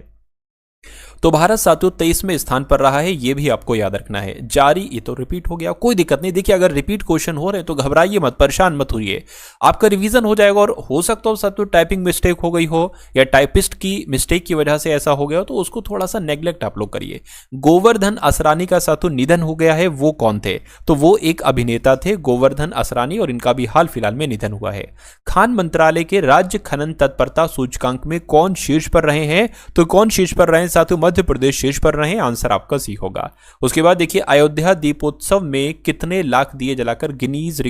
तो भारत साथियों 23वें स्थान पर रहा है। यह भी आपको याद रखना है। जारी, ये तो रिपीट हो गया, कोई दिक्कत नहीं। देखिए, अगर रिपीट क्वेश्चन हो रहे हैं तो घबराइए मत, परेशान मत होइए, आपका रिवीजन हो जाएगा। और हो सकता हो साथियों टाइपिंग मिस्टेक हो गई हो या टाइपिस्ट की मिस्टेक की वजह से ऐसा हो गया हो, तो उसको थोड़ा सा नेग्लेक्ट आप लोग करिए। गोवर्धन असरानी का साथियों निधन हो गया है, वो कौन थे? तो वो एक अभिनेता थे गोवर्धन असरानी, और इनका भी हाल फिलहाल में निधन हुआ है। खान मंत्रालय के राज्य खनन तत्परता सूचकांक में कौन शीर्ष पर रहे हैं? तो कौन शीर्ष पर रहे हैं साथियों मध्य प्रदेश शीर्ष पर रहे, आंसर आपका सी होगा। उसके बाद देखिए अयोध्या दीपोत्सव में कितने लाख दिए जलाकर गिनीज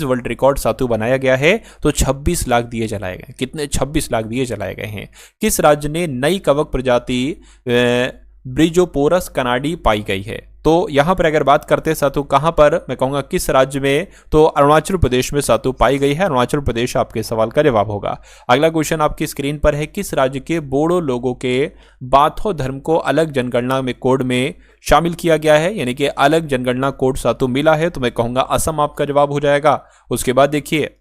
वर्ल्ड रिकॉर्ड साथियों बनाया गया है? तो 26 लाख दिए जलाए गए। कितने? 26 लाख दिए जलाए गए हैं। किस राज्य ने नई कवक प्रजाति ब्रिजोपोरस कनाडी पाई गई है? तो यहां पर अगर बात करते हैं साथियों कहां पर, मैं कहूंगा किस राज्य में, तो अरुणाचल प्रदेश में साथियों पाई गई है। अरुणाचल प्रदेश आपके सवाल का जवाब होगा। अगला क्वेश्चन आपकी स्क्रीन पर है, किस राज्य के बोडो लोगों के बाथो धर्म को अलग जनगणना में कोड में शामिल किया गया है, यानी कि अलग जनगणना कोड साथियों मिला है? तो मैं कहूंगा असम आपका जवाब हो जाएगा। उसके बाद देखिए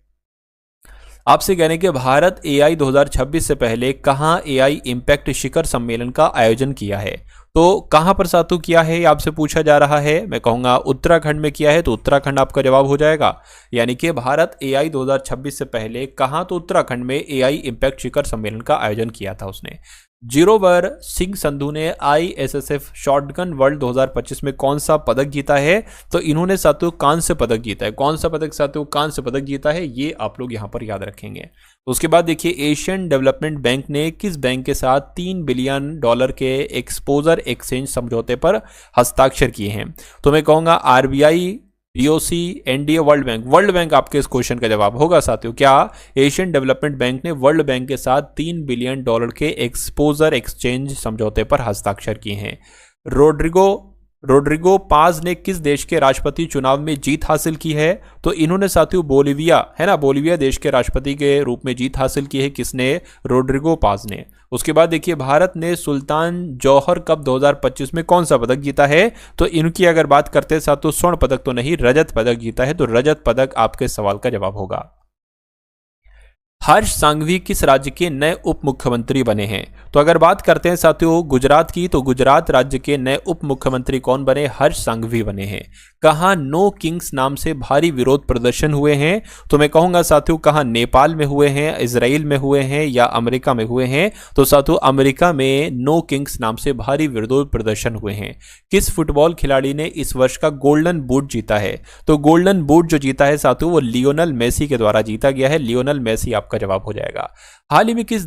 आपसे कहने के भारत एआई 2026 से पहले कहां एआई इंपैक्ट शिखर सम्मेलन का आयोजन किया है? तो कहां पर सातु किया है ये आपसे पूछा जा रहा है। मैं कहूंगा उत्तराखंड में किया है, तो उत्तराखंड आपका जवाब हो जाएगा। यानी कि भारत एआई 2026 से पहले कहां? तो उत्तराखंड में एआई इंपैक्ट शिखर सम्मेलन का आयोजन किया था उसने। जीरोवर सिंह संधू ने आईएसएसएफ शॉटगन वर्ल्ड 2025 में कौन सा पदक जीता है? तो इन्होंने साथियों कांस्य पदक जीता है। कौन सा पदक साथियों? कांस्य पदक जीता है, ये आप लोग यहां पर याद रखेंगे। उसके बाद देखिए एशियन डेवलपमेंट बैंक ने किस बैंक के साथ $3 बिलियन के एक्सपोजर एक्सचेंज समझौते पर हस्ताक्षर किए हैं? तो मैं कहूंगा RBI, BOC, NDA, world bank. World bank आपके इस क्वेश्चन का जवाब होगा साथियों। क्या एशियन डेवलपमेंट बैंक ने वर्ल्ड बैंक के साथ $3 बिलियन के एक्सपोजर एक्सचेंज समझौते पर हस्ताक्षर किए हैं? रोड्रिगो पाज ने किस देश के राष्ट्रपति चुनाव में जीत हासिल की है? तो इन्होंने साथियों बोलिविया, है ना, बोलिविया देश के राष्ट्रपति के रूप में जीत हासिल की है। किसने? रोड्रिगो पाज ने। उसके बाद देखिए भारत ने सुल्तान जौहर कप 2025 में कौन सा पदक जीता है? तो इनकी अगर बात करते हैं साथियों स्वर्ण पदक तो नहीं, रजत पदक जीता है। तो रजत पदक आपके सवाल का जवाब होगा। हर्ष सांघवी किस राज्य के नए उप मुख्यमंत्री बने हैं? तो अगर बात करते हैं साथियों गुजरात की, तो गुजरात राज्य के नए उप मुख्यमंत्री कौन बने? हर्ष सांघवी बने हैं। कहां नो किंग्स नाम से भारी विरोध प्रदर्शन हुए हैं? तो मैं कहूंगा साथियों कहां? नेपाल में हुए हैं, इजराइल में हुए हैं या अमेरिका में हुए हैं? तो साथियों अमेरिका में नो किंग्स नाम से भारी विरोध प्रदर्शन हुए हैं। किस फुटबॉल खिलाड़ी ने इस वर्ष का गोल्डन बूट जीता है? तो गोल्डन बूट जो जीता है साथियों वो लियोनल मेसी के द्वारा जीता गया है। लियोनल मेसी आपका जवाब हो जाएगा। हाल ही में किस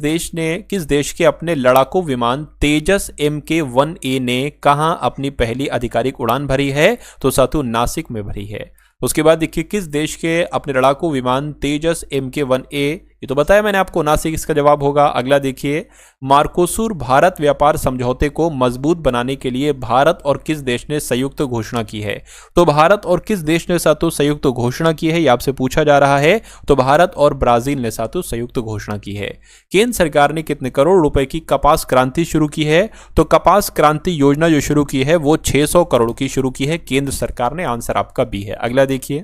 देश के अपने लड़ाकू विमान तेजस MK-1A ने कहां अपनी पहली आधिकारिक उड़ान भरी है? तो साथियों नासिक में भरी है। उसके बाद देखिए किस देश के अपने लड़ाकू विमान तेजस MK-1A, ये तो बताया मैंने आपको, नासिक इसका जवाब होगा। अगला देखिए मार्कोसुर भारत व्यापार समझौते को मजबूत बनाने के लिए भारत और किस देश ने संयुक्त घोषणा की है? तो भारत और किस देश ने साथियों संयुक्त घोषणा की है, ये आपसे पूछा जा रहा है। तो भारत और ब्राजील ने साथियों संयुक्त घोषणा की है। केंद्र सरकार ने कितने करोड़ रुपए की कपास क्रांति शुरू की है? तो कपास क्रांति योजना जो शुरू की है वो 600 करोड़ की शुरू की है केंद्र सरकार ने। आंसर आपका बी है। अगला देखिए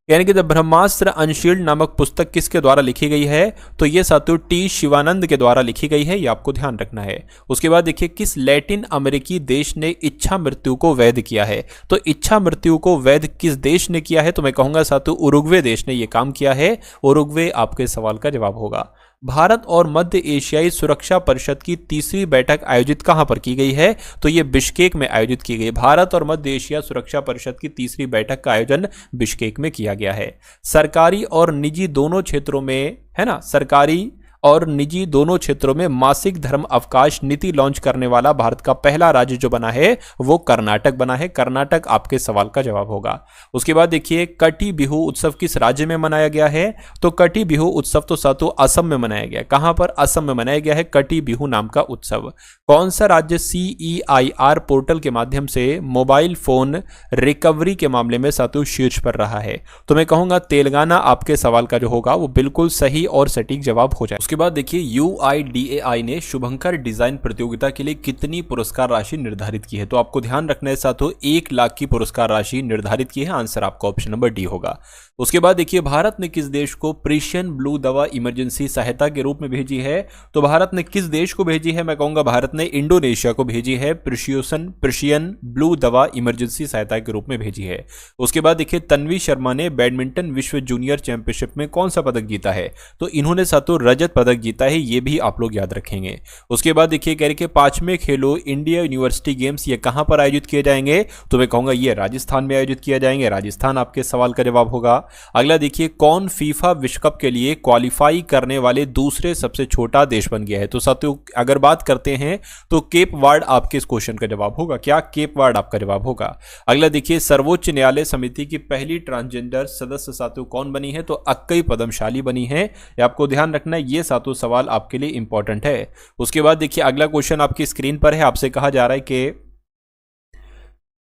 यानी कि द ब्रह्मास्त्र अनशील्ड नामक पुस्तक किसके द्वारा लिखी गई है? तो ये साथियों टी शिवानंद के द्वारा लिखी गई है, ये आपको ध्यान रखना है। उसके बाद देखिए किस लैटिन अमेरिकी देश ने इच्छा मृत्यु को वैध किया है? तो इच्छा मृत्यु को वैध किस देश ने किया है? तो मैं कहूंगा साथियों उरुग्वे देश ने यह काम किया है। उरुग्वे आपके सवाल का जवाब होगा। भारत और मध्य एशियाई सुरक्षा परिषद की तीसरी बैठक आयोजित कहां पर की गई है? तो यह बिश्केक में आयोजित की गई। भारत और मध्य एशिया सुरक्षा परिषद की तीसरी बैठक का आयोजन बिश्केक में किया गया है। सरकारी और निजी दोनों क्षेत्रों में, है ना, सरकारी और निजी दोनों क्षेत्रों में मासिक धर्म अवकाश नीति लॉन्च करने वाला भारत का पहला राज्य जो बना है वो कर्नाटक बना है। कर्नाटक आपके सवाल का जवाब होगा। उसके बाद देखिए कटी बिहू उत्सव किस राज्य में मनाया गया है? तो कटी बिहू उत्सव तो सातों असम में मनाया गया। कहां पर? असम में मनाया गया है कटी बिहू नाम का उत्सव। कौन सा राज्य CEIR पोर्टल के माध्यम से मोबाइल फोन रिकवरी के मामले में सातों शीर्ष पर रहा है? तो मैं कहूंगा तेलंगाना आपके सवाल का जो होगा वो बिल्कुल सही और सटीक जवाब हो जाए। उसके बाद देखिए UIDAI ने शुभंकर डिजाइन प्रतियोगिता के लिए कितनी पुरस्कार राशि निर्धारित की है? तो आपको ध्यान रखना है साथियों 1 लाख की पुरस्कार राशि निर्धारित की है। आंसर आपका ऑप्शन नंबर डी होगा। उसके बाद देखिए भारत ने किस देश को प्रिशियन ब्लू दवा इमरजेंसी सहायता के रूप में भेजी है? तो भारत ने किस देश को भेजी है? मैं कहूंगा भारत ने इंडोनेशिया को भेजी है। प्रिशियन ब्लू दवा इमरजेंसी सहायता के रूप में भेजी है। उसके बाद देखिए तन्वी शर्मा ने बैडमिंटन विश्व जूनियर चैंपियनशिप में कौन सा पदक जीता है? तो इन्होंने सातों रजत पदक जीता है, ये भी आप लोग याद रखेंगे। उसके बाद देखिए कह रहे कि 5वें खेलो इंडिया यूनिवर्सिटी गेम्स ये कहां पर आयोजित किए जाएंगे? तो मैं कहूंगा ये राजस्थान में आयोजित किया जाएंगे। राजस्थान आपके सवाल का जवाब होगा। अगला देखिए, कौन फीफा विश्व कप के लिए क्वालिफाई करने वाले दूसरे सबसे छोटा देश बन गया है? तो साथियों अगर बात करते हैं तो केप वर्ड आपके इस क्वेश्चन का जवाब होगा। क्या केप वर्ड आपका जवाब होगा? अगला देखिए, सर्वोच्च न्यायालय समिति की पहली ट्रांसजेंडर सदस्य साथियों कौन बनी है? तो अक्कई पद्मशाली बनी है। ये आपको ध्यान रखना है, ये सातों सवाल आपके लिए इंपॉर्टेंट है। उसके बाद देखिए अगला क्वेश्चन आपकी स्क्रीन पर है। आपसे कहा जा रहा है कि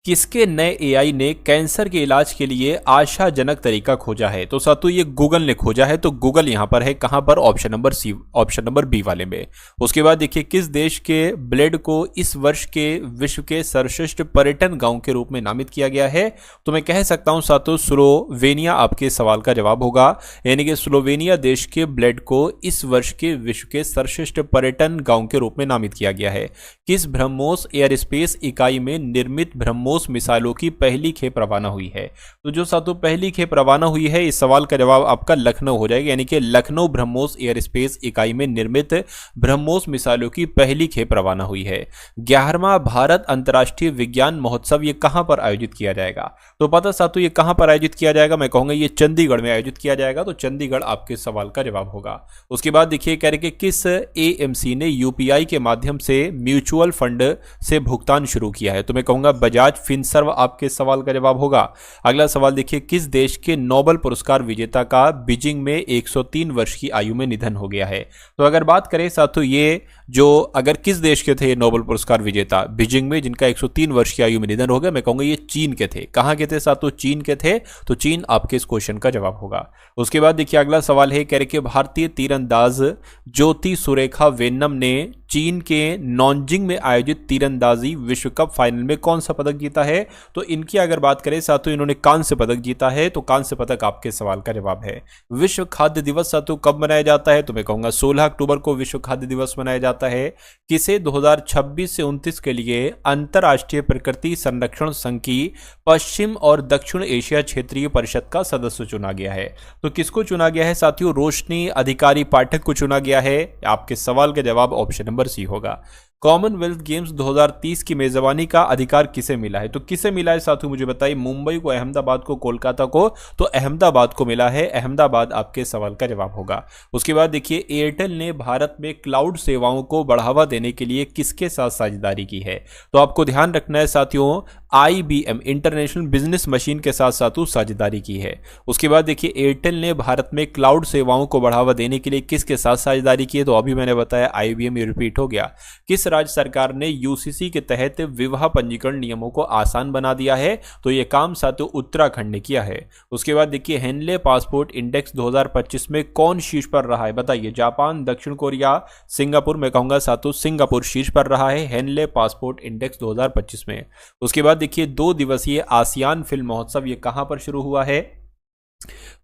किसके नए एआई ने कैंसर के इलाज के लिए आशाजनक तरीका खोजा है? तो साथियों ये गूगल ने खोजा है। तो गूगल यहां पर है, कहां पर? Option number C, option number B वाले में। उसके बाद देखिए, किस देश के ब्लेड को इस वर्ष के विश्व के सर्वश्रेष्ठ पर्यटन गांव के रूप में नामित किया गया है? तो मैं कह सकता हूं साथियों स्लोवेनिया आपके सवाल का जवाब होगा। यानी कि स्लोवेनिया देश के ब्लेड को इस वर्ष के विश्व के सर्वश्रेष्ठ पर्यटन गांव के रूप में नामित किया गया है। किस ब्रह्मोस एयर स्पेस इकाई में निर्मित ब्रह्मोस मिसाइलों की पहली खेप रवाना हुई है? तो जो सातों पहली खेप रवाना हुई है, इस सवाल का जवाब आपका लखनऊ हो जाएगा। यानी कि लखनऊ ब्रह्मोस एयर स्पेस इकाई में निर्मित ब्रह्मोस मिसाइलों की पहली खेप रवाना हुई है। 11वां भारत अंतर्राष्ट्रीय विज्ञान महोत्सव ये कहां पर आयोजित किया जाएगा? तो पता सातों ये कहां पर आयोजित किया जाएगा? मैं कहूंगा ये चंडीगढ़ में आयोजित किया जाएगा। तो चंडीगढ़ आपके सवाल का जवाब होगा। उसके बाद देखिए कह रहे कि किस एएमसी ने यूपीआई के माध्यम से म्यूचुअल फंड से भुगतान शुरू किया है? तो मैं कहूंगा बजाज फिनसर्व आपके सवाल का जवाब होगा। अगला सवाल देखिए, किस देश के नोबेल पुरस्कार विजेता का बीजिंग में 103 वर्ष की आयु में निधन हो गया है? तो अगर बात करें साथियों ये जो अगर किस देश के थे नोबेल पुरस्कार विजेता बीजिंग में जिनका 103 वर्ष की आयु में निधन हो गया, मैं कहूंगा ये चीन के थे। कहां के थे साथियों? चीन के थे। तो चीन आपके इस क्वेश्चन का जवाब होगा। उसके बाद देखिए अगला सवाल है, कह रहे कि भारतीय तीरंदाज ज्योति सुरेखा वेन्नम ने चीन के नॉन्जिंग में आयोजित तीरंदाजी विश्व कप फाइनल में कौन सा पदक जीता है? तो इनकी अगर बात करें साथियों इन्होंने कांस्य पदक जीता है। तो कांस्य पदक आपके सवाल का जवाब है। विश्व खाद्य दिवस साथियों कब मनाया जाता है? तो मैं कहूंगा 16 अक्टूबर को विश्व खाद्य दिवस मनाया जाता है। किसे 2026 से 29 के लिए अंतर्राष्ट्रीय प्रकृति संरक्षण संघ की पश्चिम और दक्षिण एशिया क्षेत्रीय परिषद का सदस्य चुना गया है? तो किसको चुना गया है साथियों? रोशनी अधिकारी पाठक को चुना गया है। आपके सवाल का जवाब ऑप्शन नंबर सी होगा। कॉमनवेल्थ गेम्स 2030 की मेजबानी का अधिकार किसे मिला है? तो किसे मिला है साथियों मुझे बताइए। मुंबई को, अहमदाबाद को, कोलकाता को? तो अहमदाबाद को मिला है। अहमदाबाद आपके सवाल का जवाब होगा। उसके बाद देखिए एयरटेल ने भारत में क्लाउड सेवाओं को बढ़ावा देने के लिए किसके साथ साझेदारी की है? तो आपको ध्यान रखना है साथियों IBM इंटरनेशनल बिजनेस मशीन के साथ साथियों साझेदारी की है। उसके बाद देखिए एयरटेल ने भारत में क्लाउड सेवाओं को बढ़ावा देने के लिए किसके साथ साझेदारी की है? तो अभी मैंने बताया IBM, ये रिपीट हो गया। किस राज्य सरकार ने यूसीसी के तहत विवाह पंजीकरण नियमों को आसान बना दिया है? तो यह काम साथियों उत्तराखंड ने किया है। उसके बाद देखिए हेनले पासपोर्ट इंडेक्स 2025 में कौन शीर्ष पर रहा है? बताइए। जापान, दक्षिण कोरिया, सिंगापुर? मैं कहूंगा साथियों सिंगापुर शीर्ष पर रहा है हेनले पासपोर्ट इंडेक्स 2025 में। उसके बाद देखिए 2 दिवसीय आसियान फिल्म महोत्सव ये कहां पर शुरू हुआ है?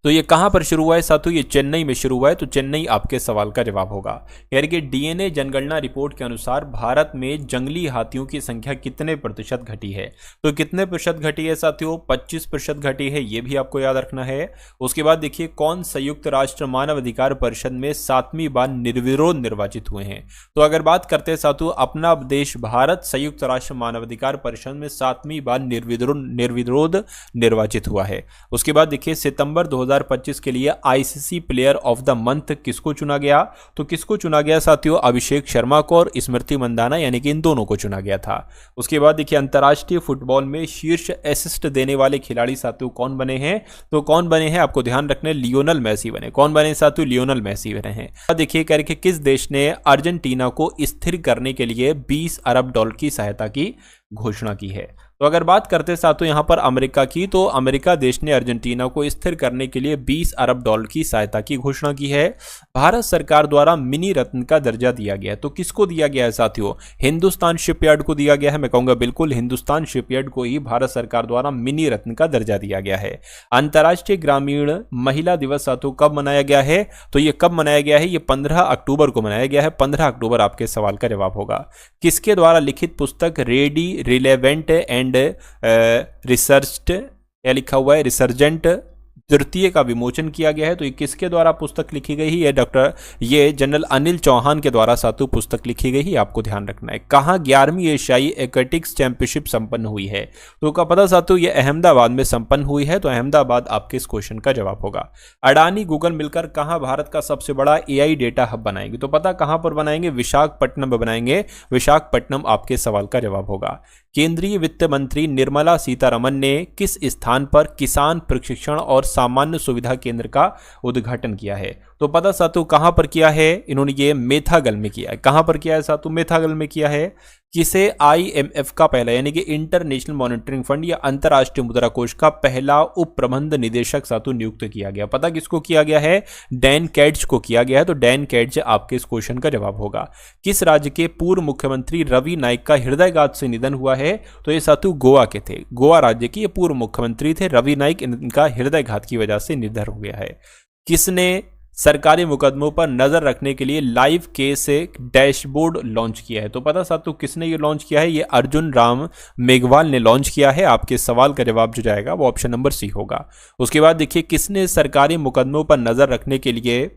तो ये कहां पर शुरू हुआ है साथियों? ये चेन्नई में शुरू हुआ है। तो चेन्नई आपके सवाल का जवाब होगा। यानी कि डीएनए जनगणना रिपोर्ट के अनुसार भारत में जंगली हाथियों की संख्या कितने प्रतिशत घटी है? तो कितने प्रतिशत घटी है साथियों? 25% घटी है। ये भी आपको याद रखना है। उसके बाद देखिए कौन संयुक्त राष्ट्र मानव अधिकार परिषद में 7वीं बार निर्विरोध निर्वाचित हुए हैं? तो अगर बात करते हैं साथियों अपना देश भारत संयुक्त राष्ट्र मानवाधिकार परिषद में 7वीं बार निर्विरोध निर्वाचित हुआ है। उसके बाद देखिए सितंबर 2025 के लिए ICC player of the month किसको चुना गया? तो किसको चुना गया साथियों? अभिषेक शर्मा को और स्मृति मंदाना, यानी कि इन दोनों को चुना गया था। उसके बाद देखिए अंतर्राष्ट्रीय फुटबॉल में शीर्ष असिस्ट देने वाले खिलाड़ी साथियों कौन बने हैं? तो कौन बने हैं आपको ध्यान रखना है, लियोनल मेसी बने। कौन बने साथियों? लियोनल मेसी बने हैं। देखिए करके किस देश ने अर्जेंटीना को स्थिर करने के लिए 20 अरब डॉलर की सहायता की घोषणा की है? तो अगर बात करते हैं साथियों यहां पर अमेरिका की, तो अमेरिका देश ने अर्जेंटीना को स्थिर करने के लिए 20 अरब डॉलर की सहायता की घोषणा की है। भारत सरकार द्वारा मिनी रत्न का दर्जा दिया गया है। तो किसको दिया गया है साथियों? हिंदुस्तान शिपयार्ड को दिया गया है। मैं कहूंगा बिल्कुल हिंदुस्तान शिपयार्ड को ही भारत सरकार द्वारा मिनी रत्न का दर्जा दिया गया है। अंतर्राष्ट्रीय ग्रामीण महिला दिवस साथियों कब मनाया गया है? तो ये कब मनाया गया है? ये 15 अक्टूबर को मनाया गया है। 15 अक्टूबर आपके सवाल का जवाब होगा। किसके द्वारा लिखित पुस्तक रेडी रिलेवेंट एंड रिसर्च्ड, या लिखा हुआ है रिसर्जेंट तृतीय का विमोचन किया गया है। तो ये किसके द्वारा पुस्तक लिखी गई है? ये जनरल अनिल चौहान के द्वारा साथियों पुस्तक लिखी गई है, आपको ध्यान रखना है। कहाँ 11वीं एशियाई एक्वेटिक्स चैंपियनशिप संपन्न हुई है? तो का पता साथियों ये अहमदाबाद में संपन्न हुई है। तो अहमदाबाद आपके इस क्वेश्चन का जवाब होगा। अडानी गूगल मिलकर कहाँ भारत का सबसे बड़ा एआई डेटा हब बनाएंगे? तो पता कहां पर बनाएंगे? विशाखापट्टनम में बनाएंगे। विशाखापट्टनम आपके सवाल का जवाब होगा। केंद्रीय वित्त मंत्री निर्मला सीतारमण ने किस स्थान पर किसान प्रशिक्षण और सामान्य सुविधा केंद्र का उद्घाटन किया है? तो पता सातु कहां पर किया है? इन्होंने ये मेथागल में किया है। कहां पर किया है सातु? मेथागल में किया है। किसे आईएमएफ का पहला यानी कि इंटरनेशनल मॉनिटरिंग फंड या अंतरराष्ट्रीय मुद्रा कोष का पहला उप प्रबंध निदेशक सातु नियुक्त किया गया? पता किसको किया गया है? डैन कैट्ज को किया गया है। तो डैन कैट्ज आपके इस क्वेश्चन का जवाब होगा। किस राज्य के पूर्व मुख्यमंत्री रवि नाइक का हृदयघात से निधन हुआ है? तो ये सातु गोवा के थे। गोवा राज्य के ये पूर्व मुख्यमंत्री थे रवि नाइक, इनका हृदयघात की वजह से निधन हो गया है। किसने सरकारी मुकदमों पर नजर रखने के लिए लाइव केस डैशबोर्ड लॉन्च किया है? तो पता सातु किसने ये लॉन्च किया है? ये अर्जुन राम मेघवाल ने लॉन्च किया है। आपके सवाल का जवाब जो जाएगा वो ऑप्शन नंबर सी होगा। उसके बाद देखिए किसने सरकारी मुकदमों पर नजर रखने के लिए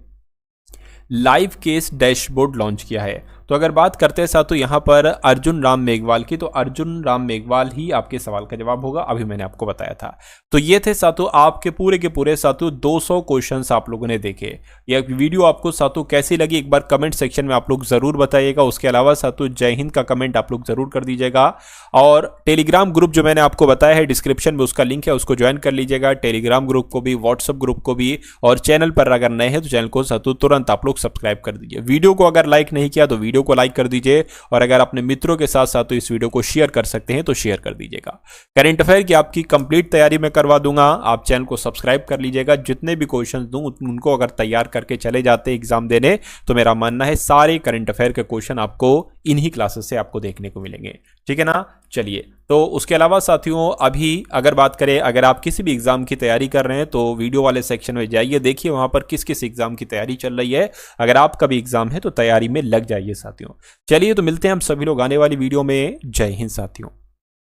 लाइव केस डैशबोर्ड लॉन्च किया है? तो अगर बात करते हैं साथों यहाँ पर अर्जुन राम मेघवाल की, तो अर्जुन राम मेघवाल ही आपके सवाल का जवाब होगा। अभी मैंने आपको बताया था। तो ये थे साथों आपके पूरे के पूरे साथों 200 क्वेश्चंस आप लोगों ने देखे। यह वीडियो आपको साथों कैसी लगी एक बार कमेंट सेक्शन में आप लोग जरूर बताइएगा। उसके अलावा साथों जय हिंद का कमेंट आप लोग जरूर कर दीजिएगा। और टेलीग्राम ग्रुप जो मैंने आपको बताया है डिस्क्रिप्शन में उसका लिंक है, उसको ज्वाइन कर लीजिएगा। टेलीग्राम ग्रुप को भी, व्हाट्सएप ग्रुप को भी, और चैनल पर अगर नए हैं तो चैनल को साथों तुरंत आप लोग सब्सक्राइब कर दीजिए। वीडियो को अगर लाइक नहीं किया तो वीडियो को लाइक कर दीजिए, और अगर अपने मित्रों के साथ साथ तो इस वीडियो को शेयर कर सकते हैं तो शेयर कर दीजिएगा। करंट अफेयर की आपकी कंप्लीट तैयारी मैं करवा दूंगा। आप चैनल को सब्सक्राइब कर लीजिएगा। जितने भी क्वेश्चन दूं उनको अगर तैयार करके चले जाते एग्जाम देने तो मेरा मानना है सारे करंट अफेयर के क्वेश्चन आपको इन्हीं क्लासेस से आपको देखने को मिलेंगे। ठीक है ना? चलिए, तो उसके अलावा साथियों अभी अगर बात करें, अगर आप किसी भी एग्जाम की तैयारी कर रहे हैं तो वीडियो वाले सेक्शन में जाइए, देखिए वहां पर किस किस एग्जाम की तैयारी चल रही है। अगर आपका भी एग्जाम है तो तैयारी में लग जाइए साथियों। चलिए, तो मिलते हैं हम सभी लोग आने वाली वीडियो में। जय हिंद साथियों।